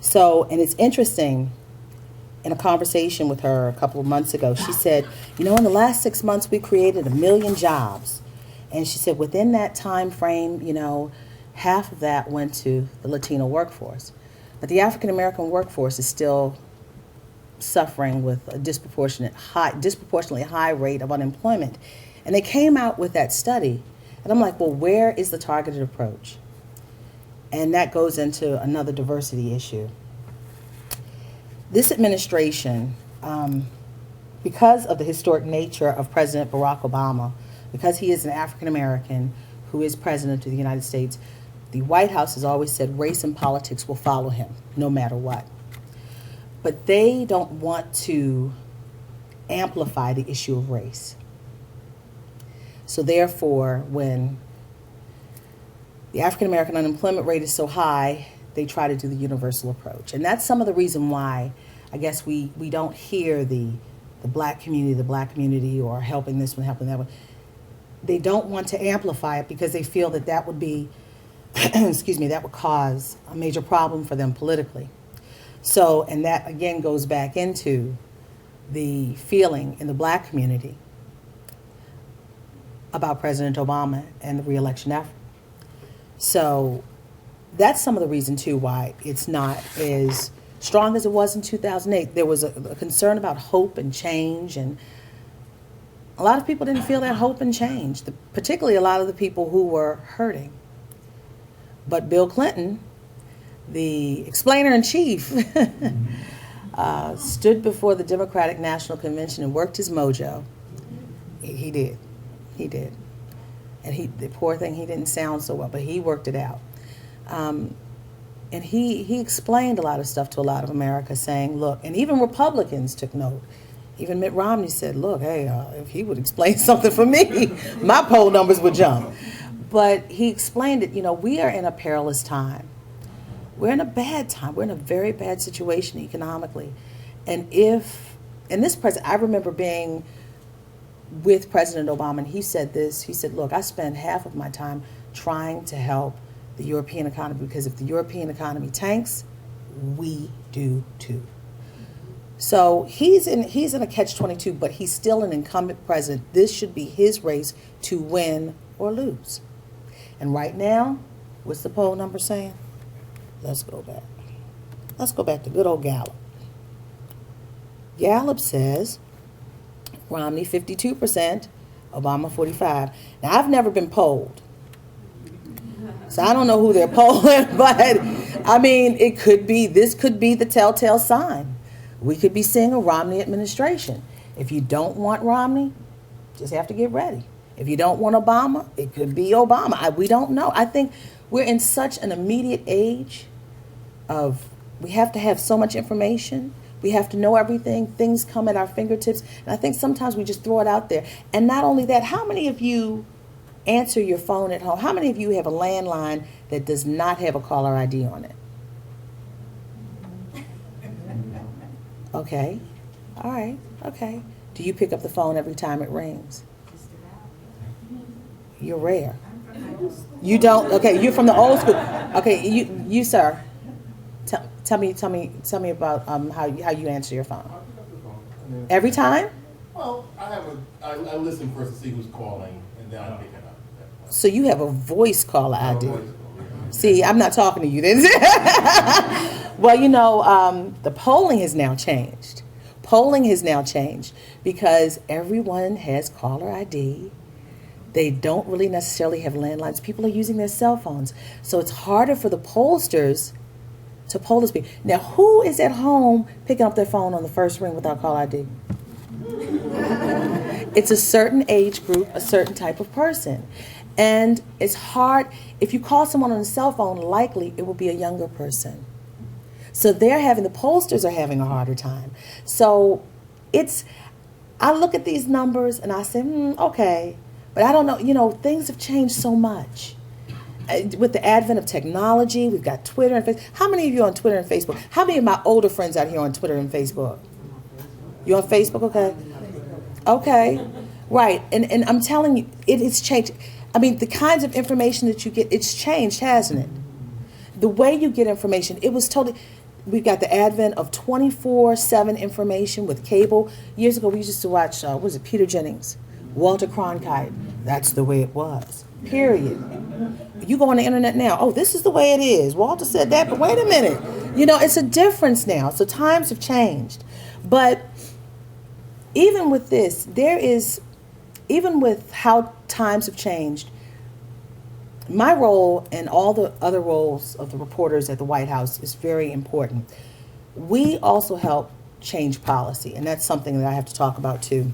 So, and it's interesting, in a conversation with her a couple of months ago, she said, you know, in the last 6 months, we created 1 million jobs. And she said, within that time frame, you know, half of that went to the Latino workforce. But the African American workforce is still suffering with a disproportionately high rate of unemployment. And they came out with that study. And I'm like, well, where is the targeted approach? And that goes into another diversity issue. This administration, because of the historic nature of President Barack Obama, because he is an African American who is president of the United States, the White House has always said race and politics will follow him no matter what. But they don't want to amplify the issue of race. So therefore, when the African American unemployment rate is so high, they try to do the universal approach. And that's some of the reason why I guess we don't hear the black community, or helping this one, helping that one. They don't want to amplify it because they feel that that would be, excuse me, that would cause a major problem for them politically. So, and that again goes back into the feeling in the black community about President Obama and the re-election effort. So that's some of the reason too why it's not as strong as it was in 2008. There was a concern about hope and change, and a lot of people didn't feel that hope and change, particularly a lot of the people who were hurting. But Bill Clinton, the explainer-in-chief, stood before the Democratic National Convention and worked his mojo. He did. And the poor thing, he didn't sound so well, but he worked it out. And he explained a lot of stuff to a lot of America, saying, look, and even Republicans took note. Even Mitt Romney said, look, hey, if he would explain something for me, my poll numbers would jump. But he explained it, we are in a perilous time. We're in a bad time. We're in a very bad situation economically. And this president, I remember being with President Obama, and he said this, he said, look, I spend half of my time trying to help the European economy, because if the European economy tanks, we do too. So he's in a catch-22, but he's still an incumbent president. This should be his race to win or lose. And right now, what's the poll number saying? Let's go back. Let's go back to good old Gallup. Gallup says Romney 52%, Obama 45%. Now, I've never been polled, so I don't know who they're polling, but I mean, this could be the telltale sign. We could be seeing a Romney administration. If you don't want Romney, just have to get ready. If you don't want Obama, it could be Obama. We don't know. I think we're in such an immediate age of, we have to have so much information. We have to know everything. Things come at our fingertips. And I think sometimes we just throw it out there. And not only that, how many of you answer your phone at home? How many of you have a landline that does not have a caller ID on it? Okay. All right. Okay. Do you pick up the phone every time it rings? You're rare. You don't? Okay, you're from the old school. Okay, you sir. Tell me about how you answer your phone. Every time? Well, I listen first to see who's calling, and then I pick it up. So you have a voice caller ID. See, I'm not talking to you then. Well, the polling has now changed. Polling has now changed because everyone has caller ID. They don't really necessarily have landlines. People are using their cell phones. So it's harder for the pollsters to poll this people. Now, who is at home picking up their phone on the first ring without caller ID? It's a certain age group, a certain type of person. And it's hard. If you call someone on a cell phone, likely it will be a younger person. So the pollsters are having a harder time. So I look at these numbers and I say, okay. But I don't know, things have changed so much. With the advent of technology, we've got Twitter and Facebook. How many of you are on Twitter and Facebook? How many of my older friends out here on Twitter and Facebook? You on Facebook? Okay. Okay. Right. And I'm telling you, it has changed. I mean, the kinds of information that you get, it's changed, hasn't it? The way you get information, it was totally... We've got the advent of 24/7 information with cable. Years ago, we used to watch, Peter Jennings, Walter Cronkite. That's the way it was, period. You go on the internet now, oh, this is the way it is. Walter said that, but wait a minute. It's a difference now. So times have changed. But even with this, even with how times have changed, my role and all the other roles of the reporters at the White House is very important. We also help change policy, and that's something that I have to talk about too.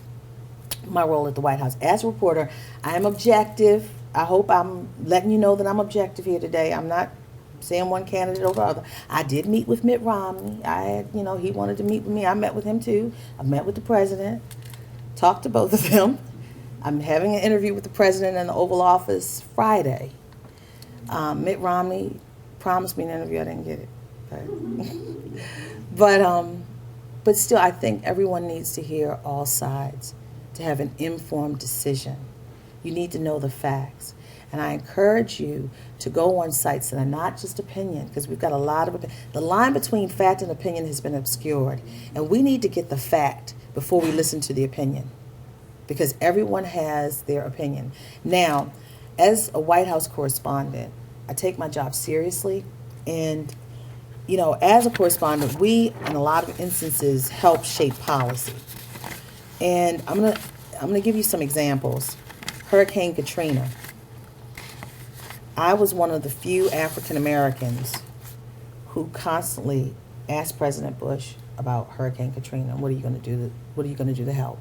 My role at the White House. As a reporter, I am objective. I hope I'm letting you know that I'm objective here today. I'm not saying one candidate over other. I did meet with Mitt Romney. He wanted to meet with me. I met with him too. I met with the president, talked to both of them. I'm having an interview with the president in the Oval Office Friday. Mitt Romney promised me an interview. I didn't get it. But still, I think everyone needs to hear all sides to have an informed decision. You need to know the facts. And I encourage you to go on sites that are not just opinion, because we've got a lot of the line between fact and opinion has been obscured. And we need to get the fact before we listen to the opinion, because everyone has their opinion. Now, as a White House correspondent, I take my job seriously. And, as a correspondent, we, in a lot of instances, help shape policy. And I'm gonna give you some examples. Hurricane Katrina. I was one of the few African Americans who constantly asked President Bush about Hurricane Katrina. What are you going to do? What are you going to do to help?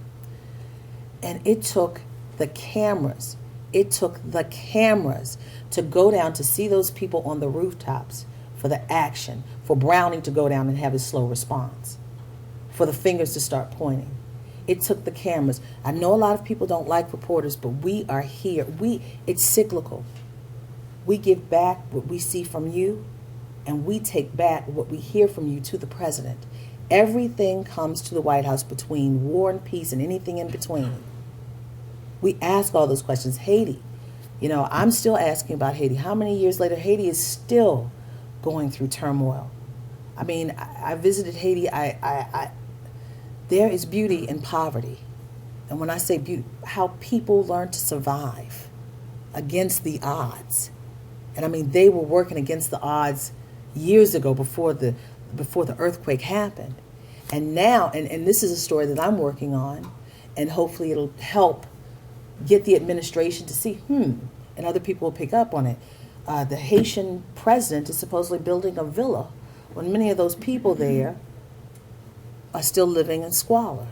And it took the cameras. It took the cameras to go down to see those people on the rooftops for the action, for Browning to go down and have his slow response, for the fingers to start pointing. It took the cameras. I know a lot of people don't like reporters, but we are here. It's cyclical. We give back what we see from you, and we take back what we hear from you to the president. Everything comes to the White House between war and peace and anything in between. We ask all those questions. Haiti, I'm still asking about Haiti. How many years later? Haiti is still going through turmoil. I mean, I visited Haiti. There is beauty in poverty. And when I say beauty, how people learn to survive against the odds. And I mean, they were working against the odds years ago before the earthquake happened. And now, and this is a story that I'm working on, and hopefully it'll help get the administration to see, and other people will pick up on it. The Haitian president is supposedly building a villa when many of those people there are still living in squalor.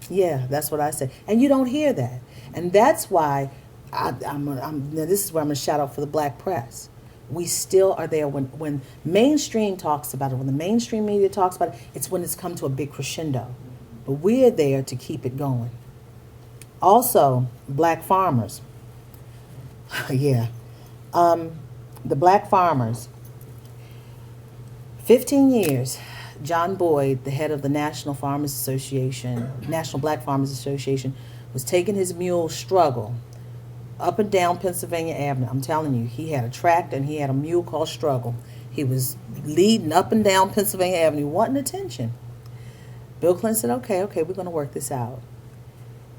Yeah, that's what I say. And you don't hear that. And that's why this is where I'm going to shout out for the black press. We still are there when mainstream talks about it, when the mainstream media talks about it, it's when it's come to a big crescendo. But we're there to keep it going. Also, black farmers. Yeah. The black farmers. 15 years, John Boyd, the head of the National Black Farmers Association, was taking his mule Struggle up and down Pennsylvania Avenue. I'm telling you, he had a tractor and he had a mule called Struggle. He was leading up and down Pennsylvania Avenue, wanting attention. Bill Clinton said, okay, we're going to work this out.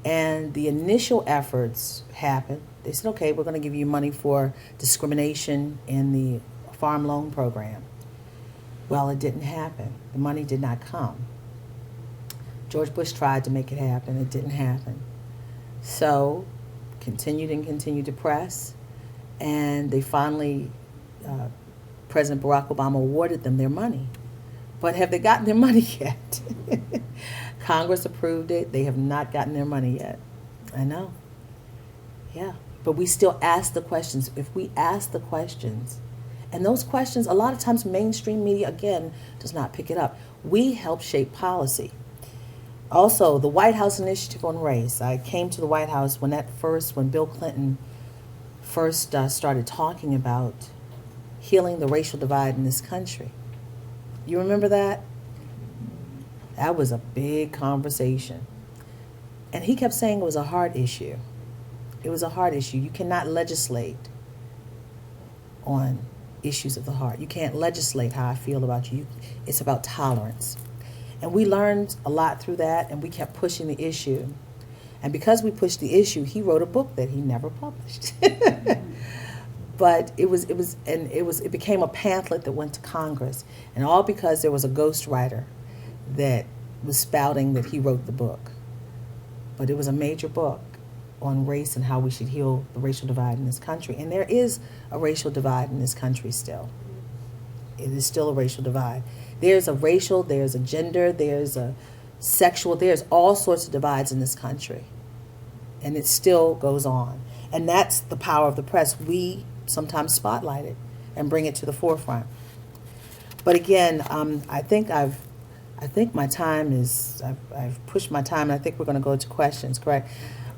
And the initial efforts happened. They said, okay, we're going to give you money for discrimination in the farm loan program. Well, it didn't happen. The money did not come. George Bush tried to make it happen. It didn't happen. So, continued to press, and they finally, President Barack Obama awarded them their money. But have they gotten their money yet? Congress approved it. They have not gotten their money yet. I know. Yeah. But we still ask the questions. If we ask the questions, and those questions, a lot of times mainstream media, again, does not pick it up. We help shape policy. Also, the White House Initiative on Race. I came to the White House when Bill Clinton first started talking about healing the racial divide in this country. You remember that? That was a big conversation. And he kept saying it was a heart issue. It was a heart issue. You cannot legislate on issues of the heart. You can't legislate how I feel about you. It's about tolerance. And we learned a lot through that, and we kept pushing the issue. And because we pushed the issue, he wrote a book that he never published. But it became a pamphlet that went to Congress, and all because there was a ghostwriter that was spouting that he wrote the book. But it was a major book on race and how we should heal the racial divide in this country. And there is a racial divide in this country still. It is still a racial divide. There's a racial, there's a gender, there's a sexual, there's all sorts of divides in this country. And it still goes on. And that's the power of the press. We sometimes spotlight it and bring it to the forefront. But again, I think my time is, I've pushed my time, and I think we're going to go to questions, correct?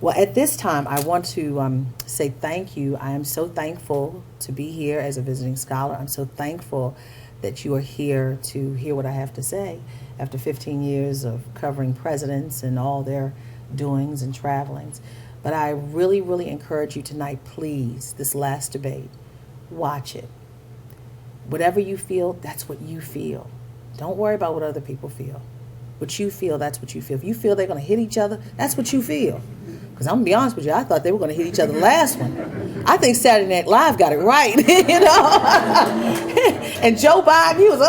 Well, at this time, I want to say thank you. I am so thankful to be here as a visiting scholar. I'm so thankful that you are here to hear what I have to say after 15 years of covering presidents and all their doings and travelings. But I really, really encourage you tonight, please, this last debate, watch it. Whatever you feel, that's what you feel. Don't worry about what other people feel. What you feel, that's what you feel. If you feel they're going to hit each other, that's what you feel. Because I'm going to be honest with you, I thought they were going to hit each other the last one. I think Saturday Night Live got it right, you know. And Joe Biden, he was,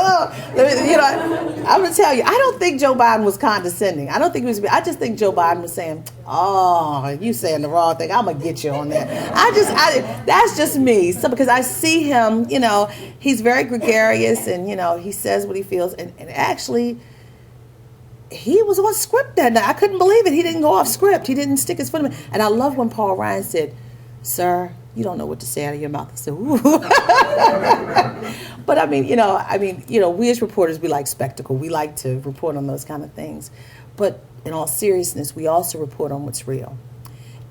you know, I'm going to tell you, I don't think Joe Biden was condescending. I don't think he was, I just think Joe Biden was saying, oh, you saying the wrong thing. I'm going to get you on that. That's just me. So, because I see him, you know, he's very gregarious and, you know, he says what he feels. And actually, he was on script that night. I couldn't believe it. He didn't go off script. He didn't stick his foot in me. And I love when Paul Ryan said, sir, you don't know what to say out of your mouth. I said, ooh. But I mean, you know, we as reporters, we like spectacle. We like to report on those kind of things. But in all seriousness, we also report on what's real.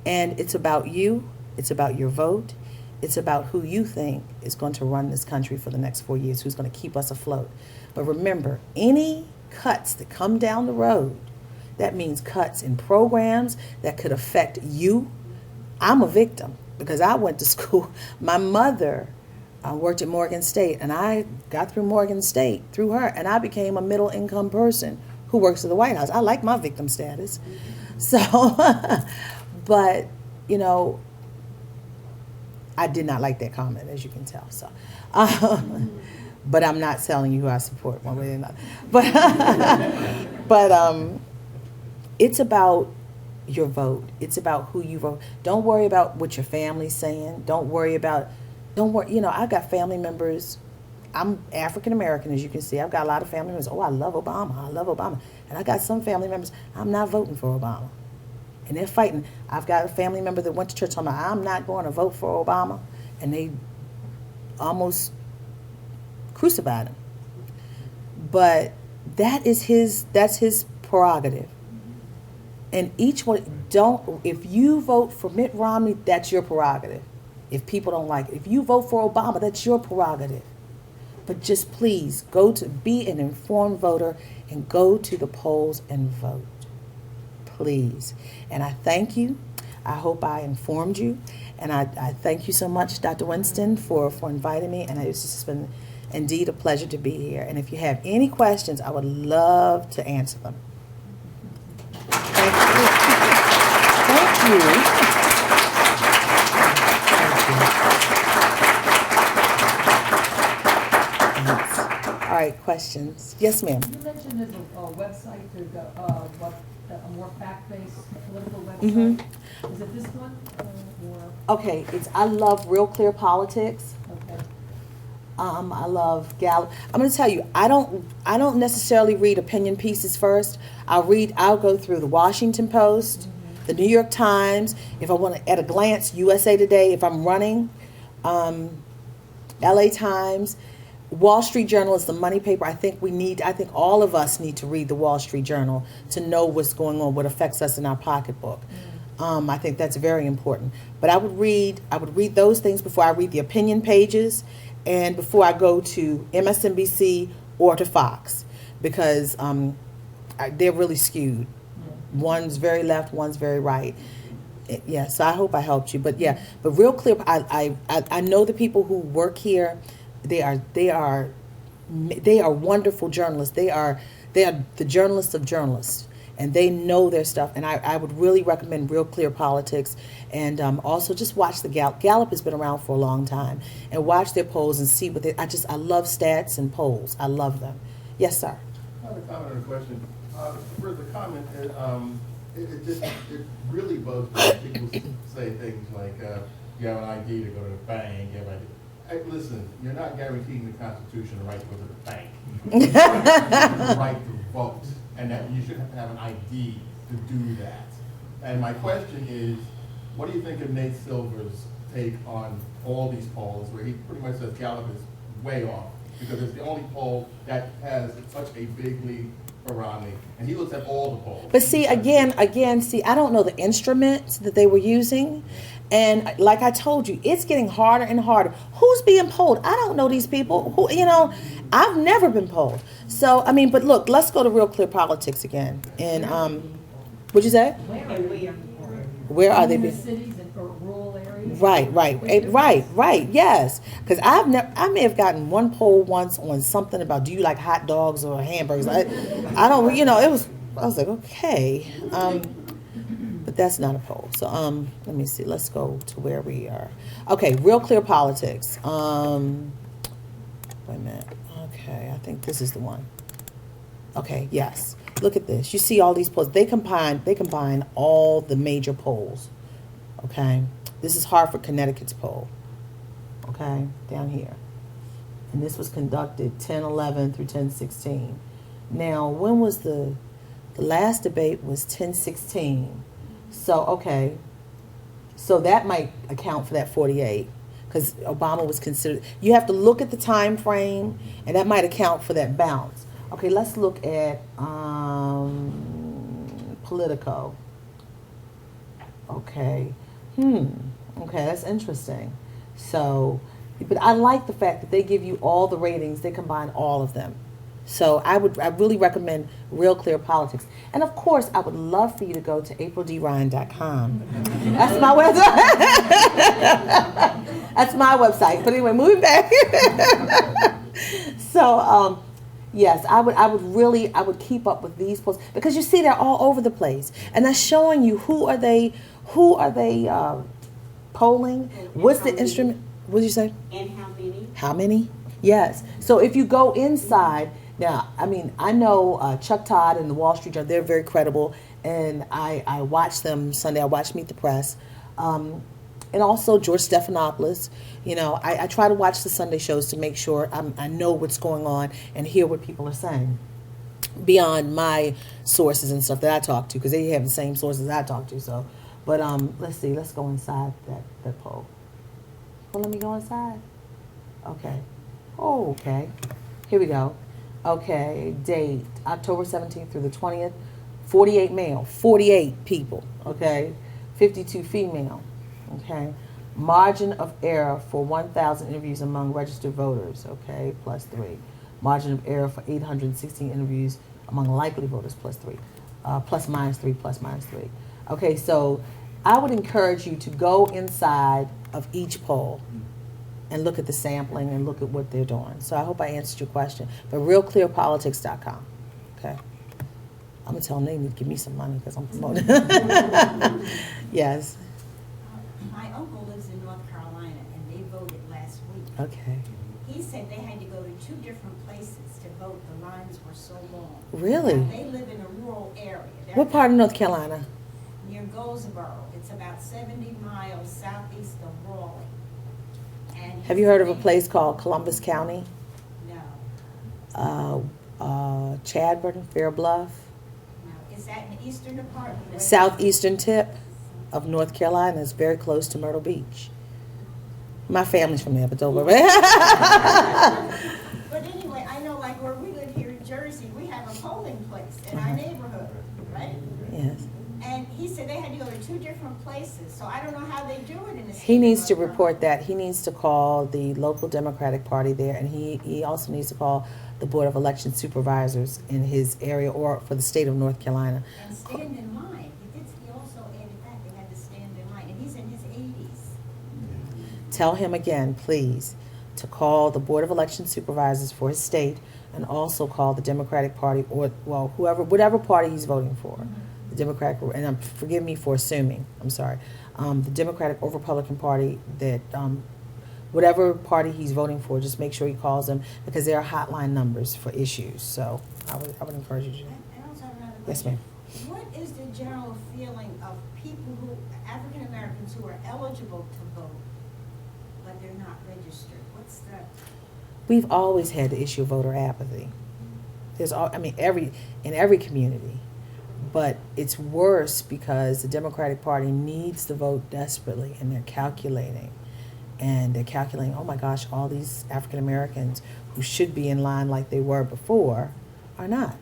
And it's about you. It's about your vote. It's about who you think is going to run this country for the next 4 years, who's going to keep us afloat. But remember, any cuts that come down the road, that means cuts in programs that could affect you. I'm a victim because I went to school. My mother worked at Morgan State, and I got through Morgan State through her, and I became a middle income person who works at the White House. I like my victim status. So, but, you know, I did not like that comment, as you can tell. So, but I'm not telling you who I support one way or another. But it's about your vote. It's about who you vote. Don't worry about what your family's saying. Don't worry, you know, I've got family members. I'm African American, as you can see. I've got a lot of family members. Oh, I love Obama. I love Obama. And I got some family members, I'm not voting for Obama. And they're fighting. I've got a family member that went to church talking about, I'm not going to vote for Obama. And they almost crucified him. But that's his prerogative. And each one, if you vote for Mitt Romney, that's your prerogative. If people don't like it. If you vote for Obama, that's your prerogative. But just please be an informed voter and go to the polls and vote. Please. And I thank you. I hope I informed you. And I thank you so much, Dr. Winston, for inviting me. And it's just been indeed a pleasure to be here. And if you have any questions, I would love to answer them. Thank you. Thank you. All right, questions. Yes, ma'am. You mentioned there's a website to go, a more fact-based political website. Is it this one? Or? Okay, I love Real Clear Politics. Okay. I love Gallup. I'm going to tell you, I don't necessarily read opinion pieces first. I'll go through the Washington Post, the New York Times. If I want to, at a glance, USA Today. If I'm running, LA Times. Wall Street Journal is the money paper. I think all of us need to read the Wall Street Journal to know what's going on, what affects us in our pocketbook. I think that's very important. But I would read those things before I read the opinion pages and before I go to MSNBC or to Fox, because they're really skewed. One's very left, one's very right. Yeah, so I hope I helped you. But yeah, but Real Clear, I know the people who work here. They are wonderful journalists. They are the journalists of journalists, and they know their stuff. And I would really recommend Real Clear Politics, and also just watch the Gallup. Gallup has been around for a long time, and watch their polls and see what I love stats and polls. I love them. Yes, sir. I have a comment or a question. For the comment, it really bugs me when people say things like, you have an ID to go to the bank, you have an ID. Hey, listen, you're not guaranteeing the Constitution the right to go to the bank. The right to vote, and that you should have to have an ID to do that. And my question is, what do you think of Nate Silver's take on all these polls, where he pretty much says Gallup is way off, because it's the only poll that has such a big lead for Romney, and he looks at all the polls. But see, again, I don't know the instruments that they were using. And like I told you, it's getting harder and harder. Who's being polled? I don't know these people. Who, I've never been polled. So, I mean, but look, let's go to Real Clear Politics again. And, what'd you say? Where are they? In the cities and for rural areas? Right, yes. Because I may have gotten one poll once on something about, do you like hot dogs or hamburgers? I don't, I was like, okay. But that's not a poll. So let me see. Let's go to where we are. Okay, Real Clear Politics. Wait a minute. Okay, I think this is the one. Okay, yes. Look at this. You see all these polls. They combine all the major polls. Okay. This is Hartford, Connecticut's poll. Okay, down here. And this was conducted 10/11 through 10/16. Now, when was the last debate was 10/16. So, okay, so that might account for that 48, because Obama was considered. You have to look at the time frame, and that might account for that bounce. Okay, let's look at Politico. Okay, okay, that's interesting. So, but I like the fact that they give you all the ratings. They combine all of them. So I really recommend Real Clear Politics. And of course, I would love for you to go to aprildryan.com. That's my website. That's my website. But anyway, moving back. So, yes, I would keep up with these posts, because you see they're all over the place. And that's showing you who are they polling? What's the instrument? What did you say? And how many? How many? Yes. So if you go inside, now, I mean, I know Chuck Todd and the Wall Street Journal, they're very credible, and I watch them Sunday. I watch Meet the Press. And also George Stephanopoulos. I try to watch the Sunday shows to make sure I know what's going on and hear what people are saying beyond my sources and stuff that I talk to, because they have the same sources I talk to. So, but let's see. Let's go inside that poll. Well, let me go inside. Okay. Oh, okay. Here we go. Okay, date, October 17th through the 20th. 48 male, 48 people, okay? 52 female, okay? Margin of error for 1,000 interviews among registered voters, okay, +3. Margin of error for 816 interviews among likely voters, +3. ±3. Okay, so I would encourage you to go inside of each poll and look at the sampling and look at what they're doing. So I hope I answered your question. But realclearpolitics.com. Okay. I'm going to tell Nate to give me some money because I'm promoting. Yes. My uncle lives in North Carolina, and they voted last week. Okay. He said they had to go to 2 different places to vote. The lines were so long. Really? Now, they live in a rural area. They're What part of North Carolina? near Goldsboro. It's about 70 miles southeast of Raleigh. And Have you heard of a place called Columbus County? No. Chadburn, Fair Bluff? No. Is that in the eastern department? Southeastern tip of North Carolina. Is very close to Myrtle Beach. My family's from there, but don't worry. But anyway, I know, like where we live here in Jersey, we have a polling place in our neighborhood, right? Yes. And he said they had to go to 2 different places, so I don't know how they do it in the state. He needs to of North report that. He needs to call the local Democratic Party there, and he also needs to call the Board of Election Supervisors in his area or for the state of North Carolina. And stand in line. He also added that they had to stand in line, and he's in his 80s. Tell him again, please, to call the Board of Election Supervisors for his state, and also call the Democratic Party or, well, whatever party he's voting for. The Democratic, and forgive me for assuming, I'm sorry, the Democratic or Republican Party, that whatever party he's voting for, just make sure he calls them, because there are hotline numbers for issues. So I would encourage you to. And also I have another Yes, ma'am. What is the general feeling of people who, African Americans who are eligible to vote, but they're not registered? What's the? We've always had the issue of voter apathy. There's all, I mean, in every community, but it's worse because the Democratic Party needs the vote desperately, and they're calculating, oh my gosh, all these African Americans who should be in line like they were before are not.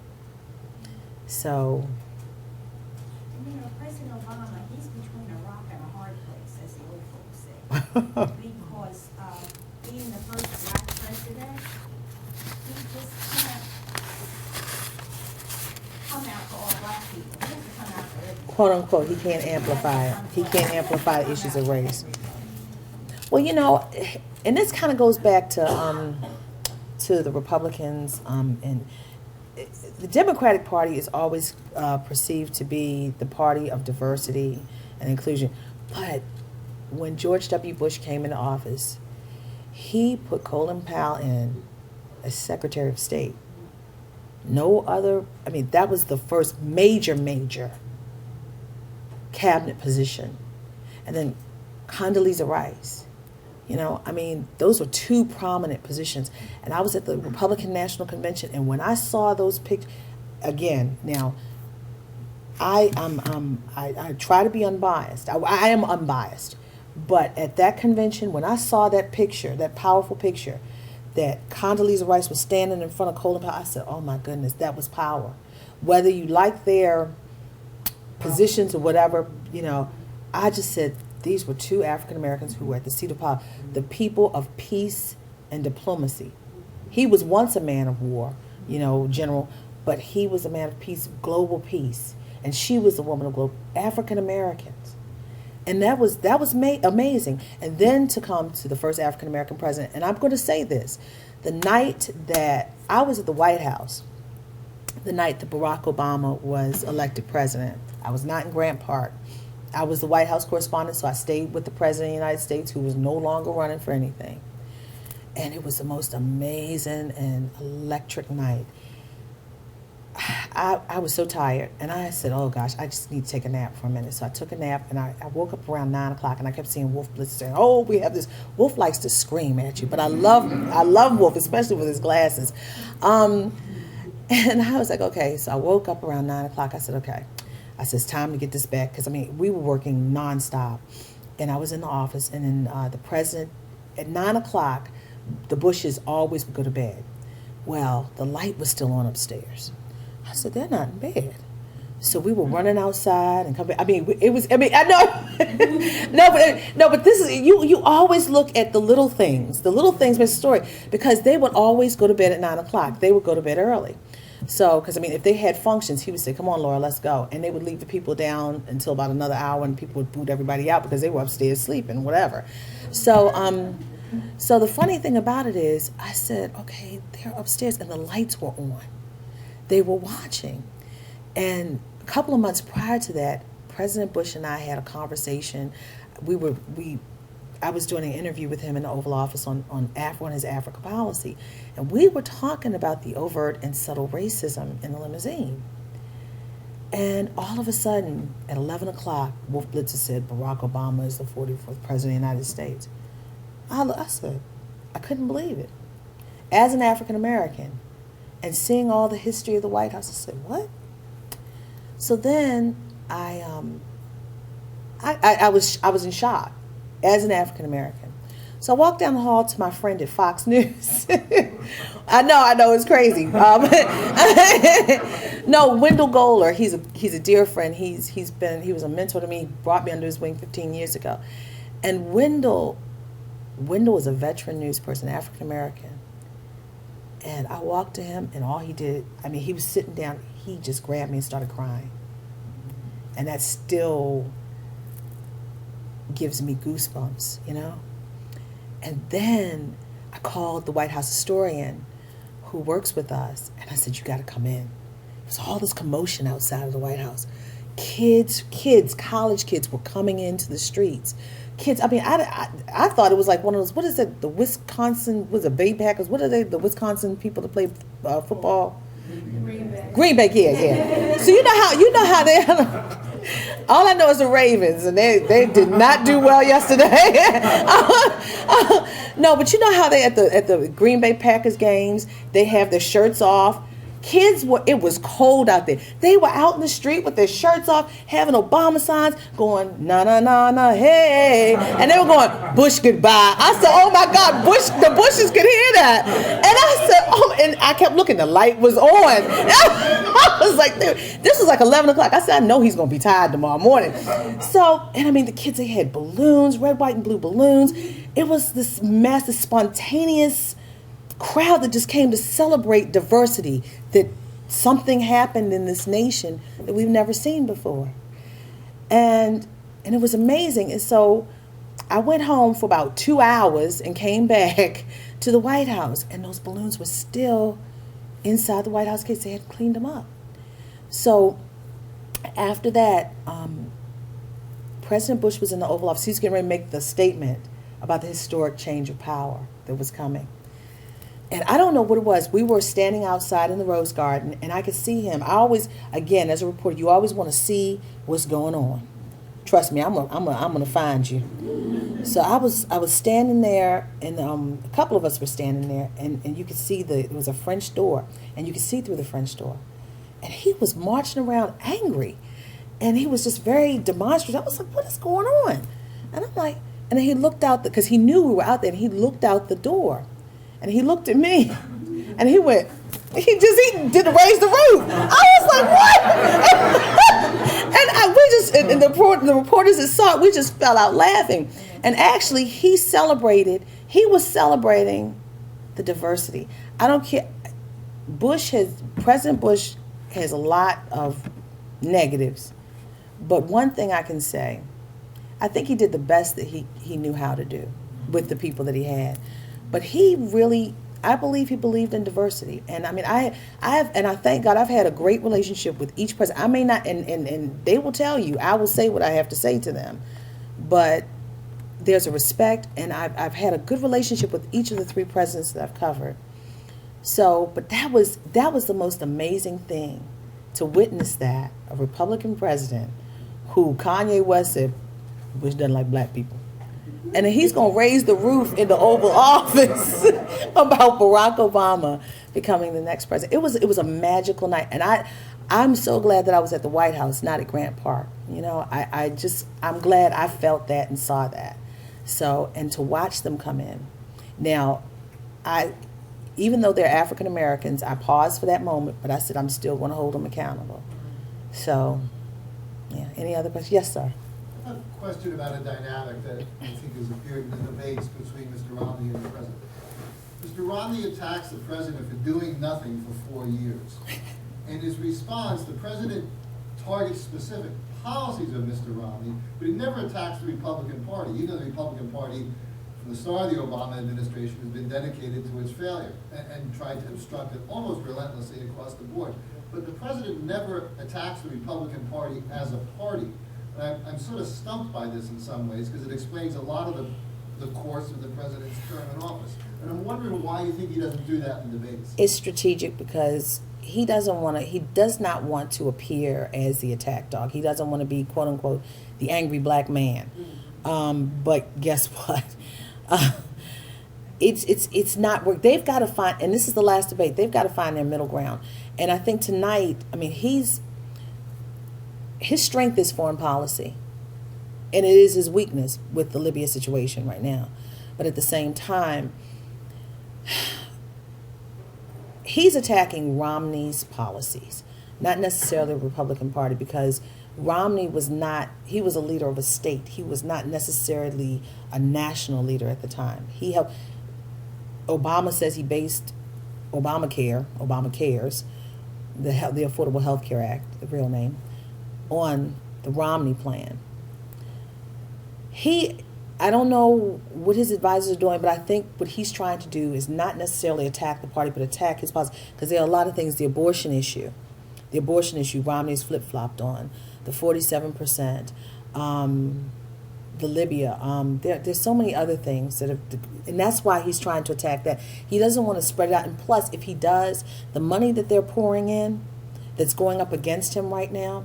So. You know, President Obama, he's between a rock and a hard place, as the old folks say. Because being the first black president, he just can't come out for all black people. He has to come out for everybody. Quote unquote, he can't amplify it. He can't amplify the issues of race. Well, you know, and this kind of goes back to the Republicans, and the Democratic Party is always perceived to be the party of diversity and inclusion. But when George W. Bush came into office, he put Colin Powell in as Secretary of State. No other, I mean, that was the first major cabinet position. And then Condoleezza Rice. You know, I mean, those were two prominent positions. And I was at the Republican National Convention, and when I saw those pictures, again, now, I try to be unbiased. I am unbiased. But at that convention, when I saw that picture, that powerful picture, that Condoleezza Rice was standing in front of Colin Powell, I said, oh my goodness, that was power. Whether you like their positions or whatever, you know, I just said, these were two African Americans who were at the seat of power, the people of peace and diplomacy. He was once a man of war, you know, general, but he was a man of peace, global peace, and she was a woman of global African Americans, and that was amazing. And then to come to the first African American president, and I'm going to say this: the night that I was at the White House, the night that Barack Obama was elected president, I was not in Grant Park. I was the White House correspondent, so I stayed with the President of the United States, who was no longer running for anything. And it was the most amazing and electric night. I was so tired, and I said, oh gosh, I just need to take a nap for a minute. So I took a nap, and I woke up around 9 o'clock, and I kept seeing Wolf Blitzer saying, oh, we have this. Wolf likes to scream at you, but I love Wolf, especially with his glasses. And I was like, okay. So I woke up around 9 o'clock. I said, okay. I said, it's time to get this back, because, I mean, we were working nonstop. And I was in the office, and then the president, at 9 o'clock, the Bushes always would go to bed. Well, the light was still on upstairs. I said, they're not in bed. So we were running outside and coming back. I mean, I know. no, but this is, you always look at the little things make the story, because they would always go to bed at 9 o'clock. They would go to bed early. So, because, I mean, if they had functions, he would say, come on, Laura, let's go. And they would leave the people down until about another hour, and people would boot everybody out because they were upstairs sleeping, whatever. So, so the funny thing about it is, I said, okay, they're upstairs, and the lights were on. They were watching. And a couple of months prior to that, President Bush and I had a conversation. I was doing an interview with him in the Oval Office on his Africa policy. And we were talking about the overt and subtle racism in the limousine. And all of a sudden, at 11 o'clock, Wolf Blitzer said, Barack Obama is the 44th President of the United States. I said, I couldn't believe it. As an African American, and seeing all the history of the White House, I said, what? So then I was in shock as an African American. So I walked down the hall to my friend at Fox News. I know, it's crazy. No, Wendell Goler, he's a dear friend. He was a mentor to me. He brought me under his wing 15 years ago. And Wendell was a veteran news person, African American. And I walked to him, and all he did, I mean, he was sitting down, he just grabbed me and started crying. And that still gives me goosebumps, you know? And then I called the White House historian who works with us, and I said, you got to come in. There was all this commotion outside of the White House. Kids, college kids were coming into the streets. Kids, I mean, I thought it was like one of those, what is it, the Wisconsin, was it Bay Packers? What are they, the Wisconsin people that play football? Green Bay, yeah. So you know how they. All I know is the Ravens, and they did not do well yesterday. No, but you know how they at the Green Bay Packers games, they have their shirts off. It was cold out there. They were out in the street with their shirts off, having Obama signs, going, na, na, na, na, hey. And they were going, Bush goodbye. I said, oh my God, the Bushes could hear that. And I said, oh, and I kept looking, the light was on. I was like, this was like 11 o'clock. I said, I know he's going to be tired tomorrow morning. So, and I mean, the kids, they had balloons, red, white, and blue balloons. It was this massive, spontaneous crowd that just came to celebrate diversity, that something happened in this nation that we've never seen before. And it was amazing. And so I went home for about 2 hours and came back to the White House, and those balloons were still inside the White House case. They had cleaned them up. So after that, President Bush was in the Oval Office. He was getting ready to make the statement about the historic change of power that was coming. And I don't know what it was. We were standing outside in the Rose Garden, and I could see him. I always, again, as a reporter, you always want to see what's going on. Trust me, I'm gonna find you. So I was standing there, and a couple of us were standing there, and you could see it was a French door, and you could see through the French door. And he was marching around angry, and he was just very demonstrative. I was like, what is going on? And I'm like, and then he looked out, because he knew we were out there, and he looked out the door. And he looked at me, and he went, he didn't raise the roof. I was like, what? and the reporters that saw it, we just fell out laughing. And actually, he was celebrating the diversity. I don't care. President Bush has a lot of negatives. But one thing I can say, I think he did the best that he knew how to do with the people that he had. But I believe he believed in diversity. And I mean, I thank God I've had a great relationship with each president. I may not, and they will tell you, I will say what I have to say to them. But there's a respect, and I've had a good relationship with each of the 3 presidents that I've covered. So, but that was the most amazing thing, to witness that, a Republican president who Kanye West said, Bush doesn't like black people. And then he's going to raise the roof in the Oval Office about Barack Obama becoming the next president. It was a magical night. And I'm so glad that I was at the White House, not at Grant Park. You know, I'm glad I felt that and saw that. So, and to watch them come in. Now, even though they're African Americans, I paused for that moment, but I said I'm still going to hold them accountable. So, yeah. Any other questions? Yes, sir. A question about a dynamic that I think has appeared in the debates between Mr. Romney and the president. Mr. Romney attacks the president for doing nothing for 4 years. In his response, the president targets specific policies of Mr. Romney, but he never attacks the Republican Party. Even though the Republican Party, from the start of the Obama administration, has been dedicated to its failure and tried to obstruct it almost relentlessly across the board. But the president never attacks the Republican Party as a party. I'm sort of stumped by this in some ways, because it explains a lot of the course of the president's term in office. And I'm wondering why you think he doesn't do that in debates. It's strategic, because he does not want to appear as the attack dog. He doesn't want to be, quote unquote, the angry black man. But guess what? It's not work. They've got to find, and this is the last debate, they've got to find their middle ground. And I think tonight, I mean, his strength is foreign policy, and it is his weakness with the Libya situation right now. But at the same time, he's attacking Romney's policies, not necessarily the Republican Party, because Romney was he was a leader of a state. He was not necessarily a national leader at the time. Obama says he based Obamacare's, the Affordable Health Care Act, the real name, on the Romney plan. I don't know what his advisors are doing, but I think what he's trying to do is not necessarily attack the party, but attack his policy. Because there are a lot of things. The abortion issue, Romney's flip-flopped on. The 47%. the Libya. There's so many other things that have, and that's why he's trying to attack that. He doesn't want to spread it out. And plus, if he does, the money that they're pouring in, that's going up against him right now,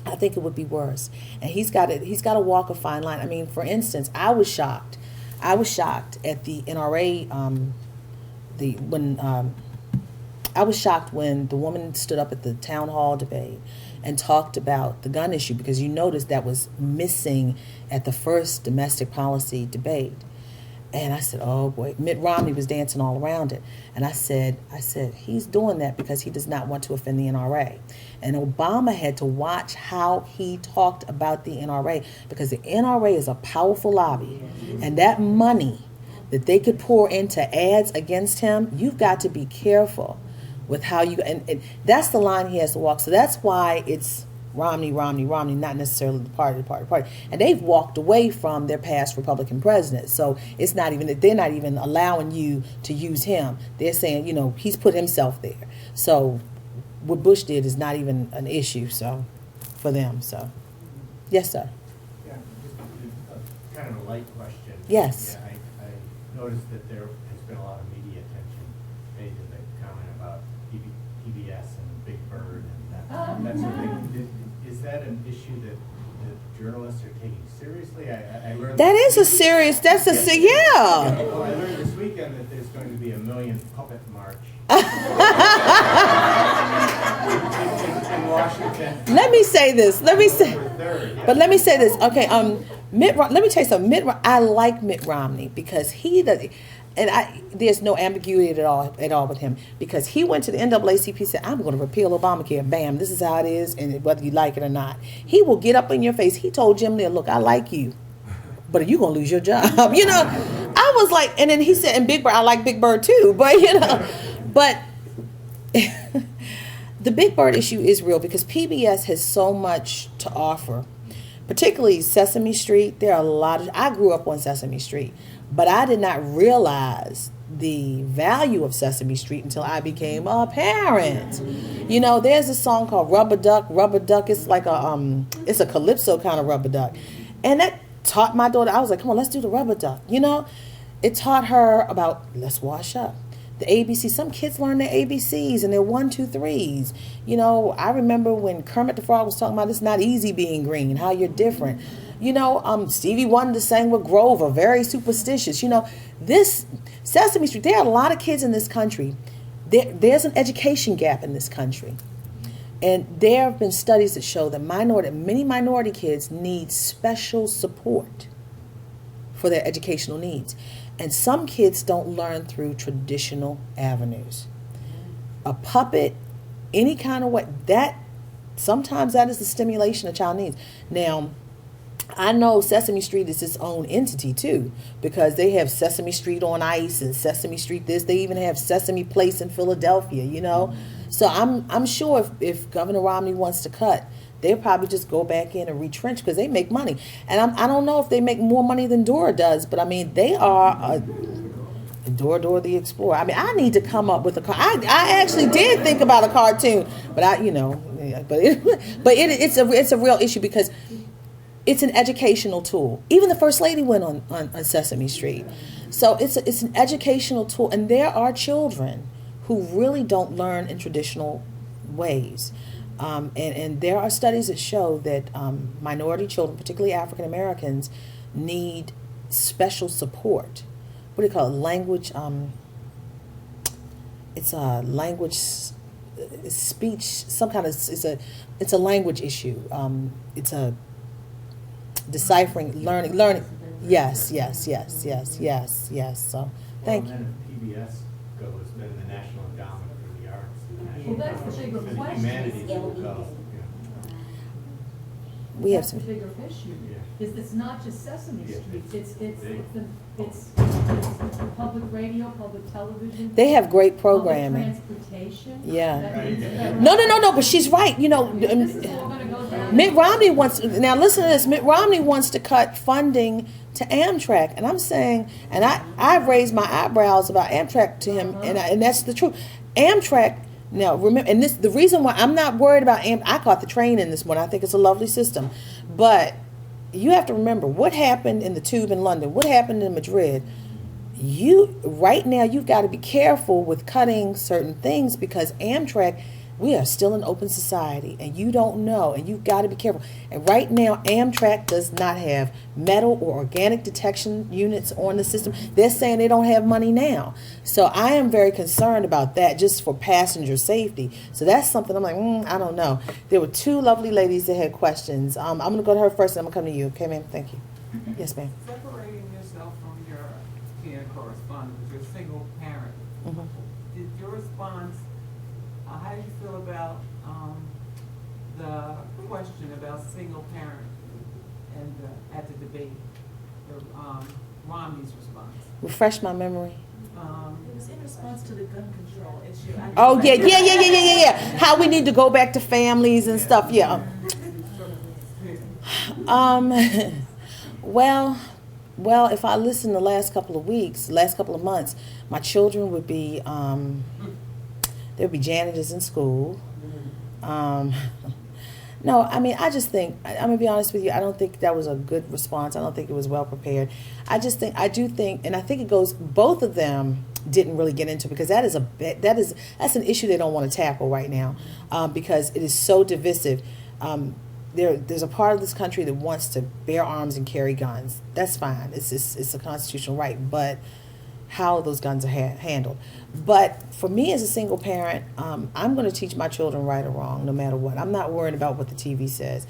I think it would be worse. And he's got to walk a fine line. I mean, for instance, I was shocked at the NRA. I was shocked when the woman stood up at the town hall debate and talked about the gun issue, because you noticed that was missing at the first domestic policy debate. And I said, oh boy, Mitt Romney was dancing all around it. And I said, he's doing that because he does not want to offend the NRA. And Obama had to watch how he talked about the NRA, because the NRA is a powerful lobby. And that money that they could pour into ads against him, you've got to be careful with how you, and that's the line he has to walk. So that's why it's Romney, not necessarily the party. And they've walked away from their past Republican presidents. So it's not even, they're not even allowing you to use him. They're saying, you know, he's put himself there. So what Bush did is not even an issue, so, for them, so. Yes, sir. Yeah, just kind of a light question. Yes. Yeah, I noticed that there has been a lot of media attention paid to the comment about PBS and Big Bird and that sort of thing. Is that an issue that journalists are taking seriously? I learned That is a serious, that's a, yeah. Well, I learned this weekend that there's going to be a million puppet march in Washington. Let me say this. Let me say this. Okay, let me tell you something. I like Mitt Romney because he does, and there's no ambiguity at all with him, because he went to the NAACP and said, I'm going to repeal Obamacare. Bam, this is how it is, and whether you like it or not. He will get up in your face. He told Jim Neal, look, I like you, but you're going to lose your job. You know, I was like, and then he said, and Big Bird, I like Big Bird too, but you know, but the Big Bird issue is real because PBS has so much to offer, particularly Sesame Street. There are a lot of, I grew up on Sesame Street, but I did not realize the value of Sesame Street until I became a parent. You know, there's a song called Rubber Duck. Rubber Duck, it's like it's a calypso kind of rubber duck. And that taught my daughter, I was like, come on, let's do the rubber duck. You know, it taught her about, let's wash up. The ABC, some kids learn their ABCs and their 1, 2, 3s. You know, I remember when Kermit the Frog was talking about it's not easy being green, how you're different. You know, Stevie Wonder sang with Grover, very superstitious. You know, this Sesame Street, there are a lot of kids in this country. There's an education gap in this country. And there have been studies that show that many minority kids need special support for their educational needs. And some kids don't learn through traditional avenues. A puppet, any kind of way, sometimes that is the stimulation a child needs. Now, I know Sesame Street is its own entity too, because they have Sesame Street on Ice and Sesame Street this. They even have Sesame Place in Philadelphia, you know. So I'm sure if Governor Romney wants to cut, they'll probably just go back in and retrench because they make money. And I don't know if they make more money than Dora does, but I mean, they are Dora the Explorer. I mean, I need to come up with a car. I actually did think about a cartoon, but it's a real issue because it's an educational tool. Even the First Lady went on Sesame Street. So it's an educational tool, and there are children who really don't learn in traditional ways. And there are studies that show that minority children, particularly African Americans, need special support. What do you call it? Language. It's a language, speech. Some kind of. It's a language issue. It's a deciphering, learning. Yes. So thank you. And then if PBS goes, then the National Endowment for the Arts, Well, that's the bigger for the question. humanities will go. We have That's some. the bigger issue. Yeah. Is it's not just Sesame Yeah. Street. It's public radio, public television. They have great programming. Public transportation. Yeah. That means- No, but she's right. You know, This is all gonna go down. Mitt Romney wants, now listen to this, Mitt Romney wants to cut funding to Amtrak. And I'm saying, and I've raised my eyebrows about Amtrak to him, and that's the truth. Amtrak, now remember, and the reason why I'm not worried about I caught the train in this morning. I think it's a lovely system. But you have to remember what happened in the Tube in London, what happened in Madrid. Right now you've got to be careful with cutting certain things because Amtrak, we are still an open society and you don't know, and you've got to be careful. And right now Amtrak does not have metal or organic detection units on the system. They're saying they don't have money now. So I am very concerned about that just for passenger safety. So that's something I'm like, I don't know. There were two lovely ladies that had questions. I'm going to go to her first and I'm going to come to you. Okay, ma'am? Thank you. Yes, ma'am. Separating yourself from your peer correspondent, because you're a single parent. Did your response, how do you feel about the question about single parent and at the debate, Romney's response? Refresh my memory. It was in response to the gun control issue. Oh, yeah. How we need to go back to families and stuff, yeah. Well, if I listen the last couple of months, my children would be, there'd be janitors in school. No, I mean, I just think, I'm going to be honest with you, I don't think that was a good response. I don't think it was well prepared. I do think, and I think it goes, both of them didn't really get into it because that's an issue they don't want to tackle right now because it is so divisive. There's a part of this country that wants to bear arms and carry guns. That's fine. It's a constitutional right, but how those guns are handled. But for me as a single parent, I'm going to teach my children right or wrong, no matter what. I'm not worried about what the TV says.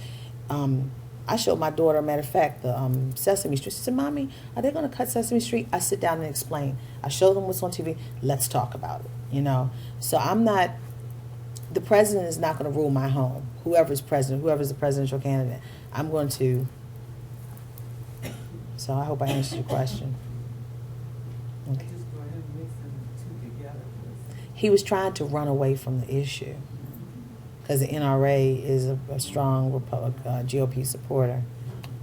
I showed my daughter, matter of fact, the Sesame Street. She said, "Mommy, are they going to cut Sesame Street?" I sit down and explain. I show them what's on TV. Let's talk about it, you know. So I'm not, the president is not going to rule my home. Whoever's president, whoever's the presidential candidate, I'm going to. So I hope I answered your question. Okay. Just go ahead and mix them two together. He was trying to run away from the issue because the NRA is a strong GOP supporter.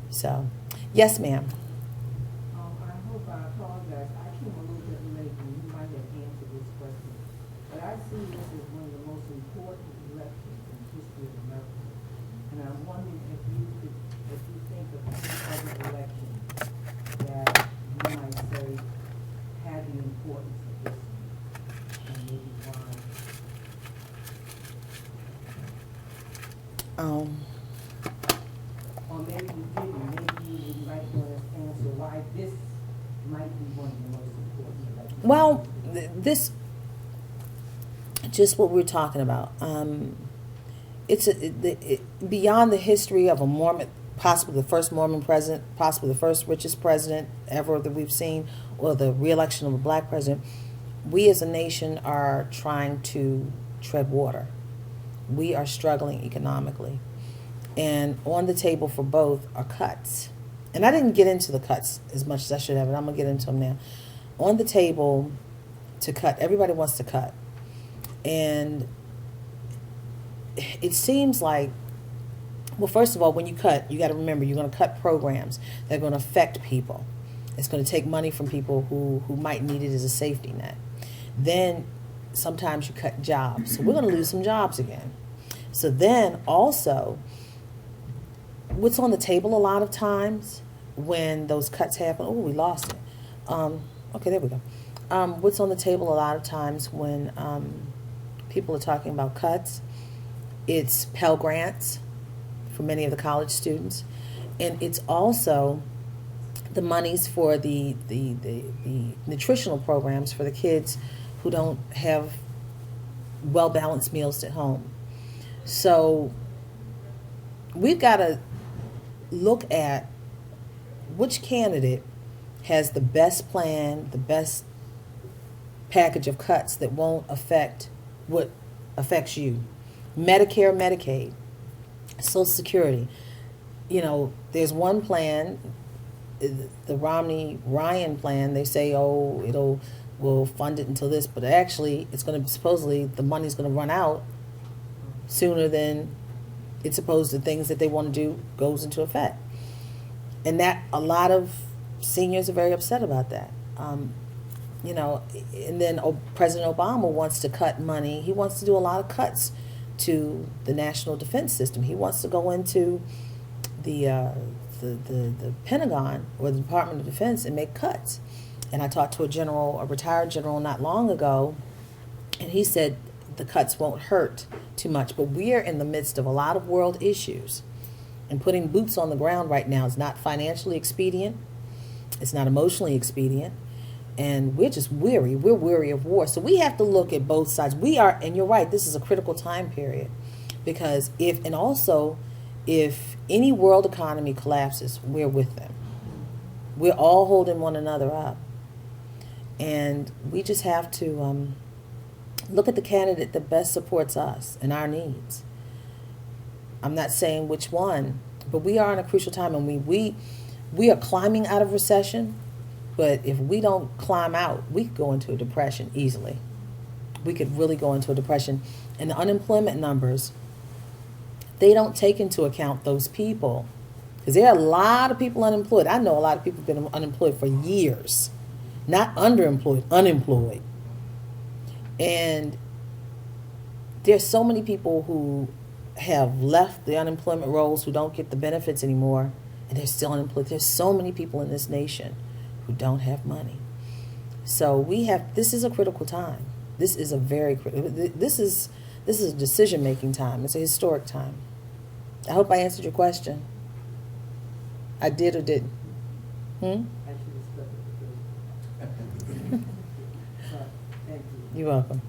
So, yes, ma'am. I hope I apologize. I came a little bit late and you might have answered this question. But I see this as one of the most important elections in the history of America. And I'm wondering if you think of any other election that you might say had the importance of this one, and maybe why. Or maybe you didn't. Maybe you might want to answer why this might be one of the most important elections. Well, this, just what we're talking about. It's beyond the history of a Mormon, possibly the first Mormon president, possibly the first richest president ever that we've seen, or the re-election of a black president. We as a nation are trying to tread water. We are struggling economically. And on the table for both are cuts. And I didn't get into the cuts as much as I should have, but I'm going to get into them now. On the table to cut, everybody wants to cut. And it seems like, well, first of all, when you cut, you got to remember you're going to cut programs that are going to affect people. It's going to take money from people who might need it as a safety net. Then sometimes you cut jobs. So we're going to lose some jobs again. So then also, what's on the table a lot of times when those cuts happen, oh, we lost it. Okay, there we go. What's on the table a lot of times when people are talking about cuts, it's Pell Grants for many of the college students. And it's also the monies for the nutritional programs for the kids who don't have well-balanced meals at home. So we've got to look at which candidate has the best plan, the best package of cuts that won't affect what affects you. Medicare, Medicaid, Social Security. You know, there's one plan, the Romney-Ryan plan, they say, oh, we'll fund it until this, but actually it's going to, supposedly the money's going to run out sooner than it's supposed to. Things that they want to do goes into effect. And that, a lot of seniors are very upset about that. You know, and then President Obama wants to cut money. He wants to do a lot of cuts to the national defense system. He wants to go into the the Pentagon or the Department of Defense and make cuts. And I talked to a retired general not long ago, and he said the cuts won't hurt too much. But we are in the midst of a lot of world issues, and putting boots on the ground right now is not financially expedient. It's not emotionally expedient. And we're just weary. We're weary of war. So we have to look at both sides. We are, and you're right, this is a critical time period. Because if any world economy collapses, we're with them. We're all holding one another up. And we just have to look at the candidate that best supports us and our needs. I'm not saying which one, but we are in a crucial time. And we are climbing out of recession. But if we don't climb out, we could go into a depression easily. We could really go into a depression. And the unemployment numbers, they don't take into account those people. Because there are a lot of people unemployed. I know a lot of people have been unemployed for years. Not underemployed, unemployed. And there's so many people who have left the unemployment rolls, who don't get the benefits anymore, and they're still unemployed. There's so many people in this nation who don't have money. So this is a critical time. This is a very critical, this is a decision-making time. It's a historic time. I hope I answered your question. I did or didn't? I should have stuck with the first. Thank you. You're welcome.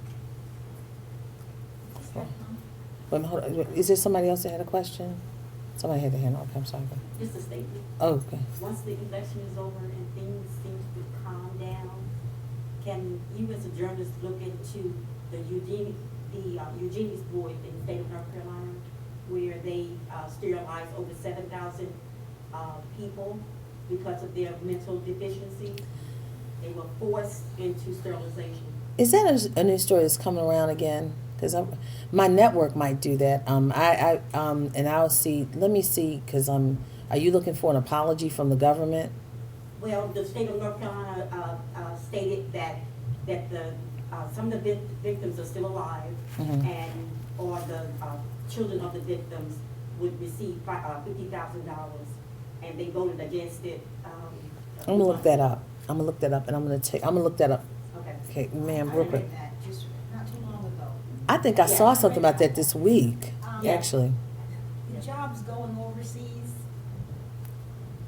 Wait, hold on. Is there somebody else that had a question? Somebody had their hand up. I'm sorry. Just a statement. Oh, okay. Once the election is over and things seem to calm down, can you as a journalist look into the Eugenics Board in the state of North Carolina, where they sterilized over 7,000 people because of their mental deficiencies? They were forced into sterilization. Is that a new story that's coming around again? Because my network might do that. And I'll see. Let me see. Because are you looking for an apology from the government? Well, the state of North Carolina stated that the some of the victims are still alive, and or the children of the victims would receive $50,000, and they voted against it. I'm gonna look that up. I'm gonna look that up, and I'm gonna look that up. Okay. Okay, ma'am, I real read quick. that just not too long ago. I think I saw something about that this week, Yeah. actually. The jobs going overseas,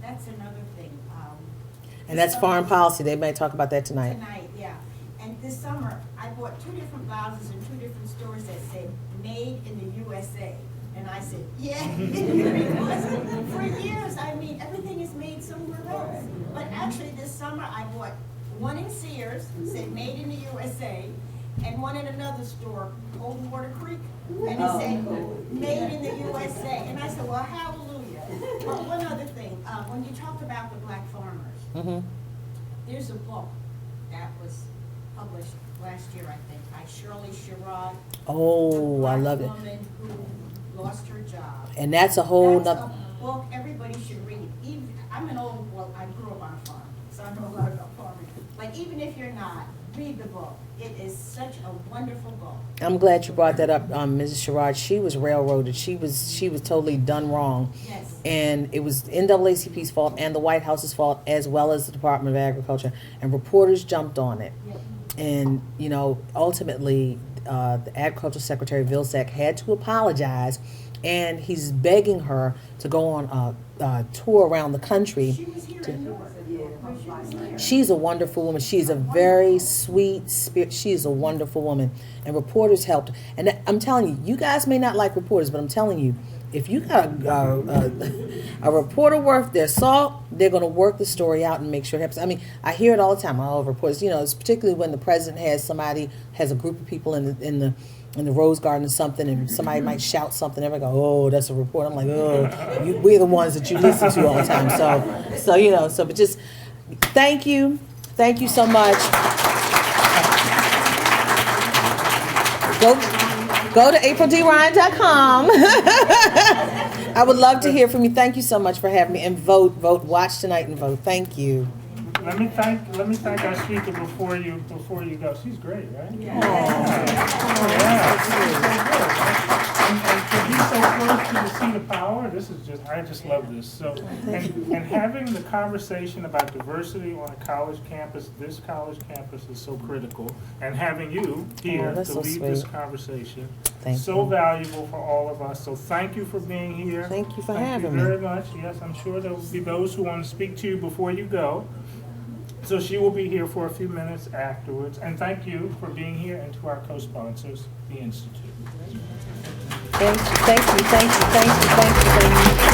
that's another thing. And that's foreign policy. They may talk about that tonight. Tonight, yeah. And this summer, I bought 2 different blouses in 2 different stores that said, "Made in the USA." And I said, yeah, because for years, I mean, everything is made somewhere else. But actually, this summer, I bought one in Sears, said "Made in the USA," and one in another store, Golden Water Creek, and it said "Made in the USA." And I said, well, hallelujah. But one other thing, when you talk about the black farmers, there's a book that was published last year, I think, by Shirley Sherrod. Oh, I love it. A black woman who lost her job. And that's a whole That's nother. a book everybody should read. Even, I'm an old, well, I grew up on a farm, so I know a lot about farming. But even if you're not, read the book. It is such a wonderful book. I'm glad you brought that up, Mrs. Sherrod. She was railroaded. She was totally done wrong. Yes. And it was NAACP's fault and the White House's fault, as well as the Department of Agriculture. And reporters jumped on it. Yeah. And, you know, ultimately, the Agriculture Secretary Vilsack had to apologize, and he's begging her to go on a tour around the country. She was here in Newark. She was here. She's a wonderful woman. She's a very sweet spirit. She's a wonderful woman. And reporters helped. And I'm telling you, you guys may not like reporters, but I'm telling you, if you got a reporter worth their salt, they're going to work the story out and make sure it happens. I mean, I hear it all the time. All reporters, you know, it's particularly when the president has a group of people in the Rose Garden or something, and somebody might shout something. Everybody go, "Oh, that's a report." I'm like, "Oh, we're the ones that you listen to all the time." So you know, but just thank you so much. Go to AprilDRyan.com. I would love to hear from you. Thank you so much for having me. And vote. Watch tonight and vote. Thank you. Let me thank our speaker before you go. She's great, right? Yeah. And to be so close to the seat of power, this is just, I just love this. So, and having the conversation about diversity on a college campus, this college campus is so critical. And having you here that's to so lead this sweet. conversation, Thank so you. valuable for all of us. So thank you for being here. Thank you for Thank having you me. very much. Yes, I'm sure there will be those who want to speak to you before you go. So she will be here for a few minutes afterwards. And thank you for being here, and to our co-sponsors, the Institute. Thank you, thank you, thank you, thank you, thank you, thank you.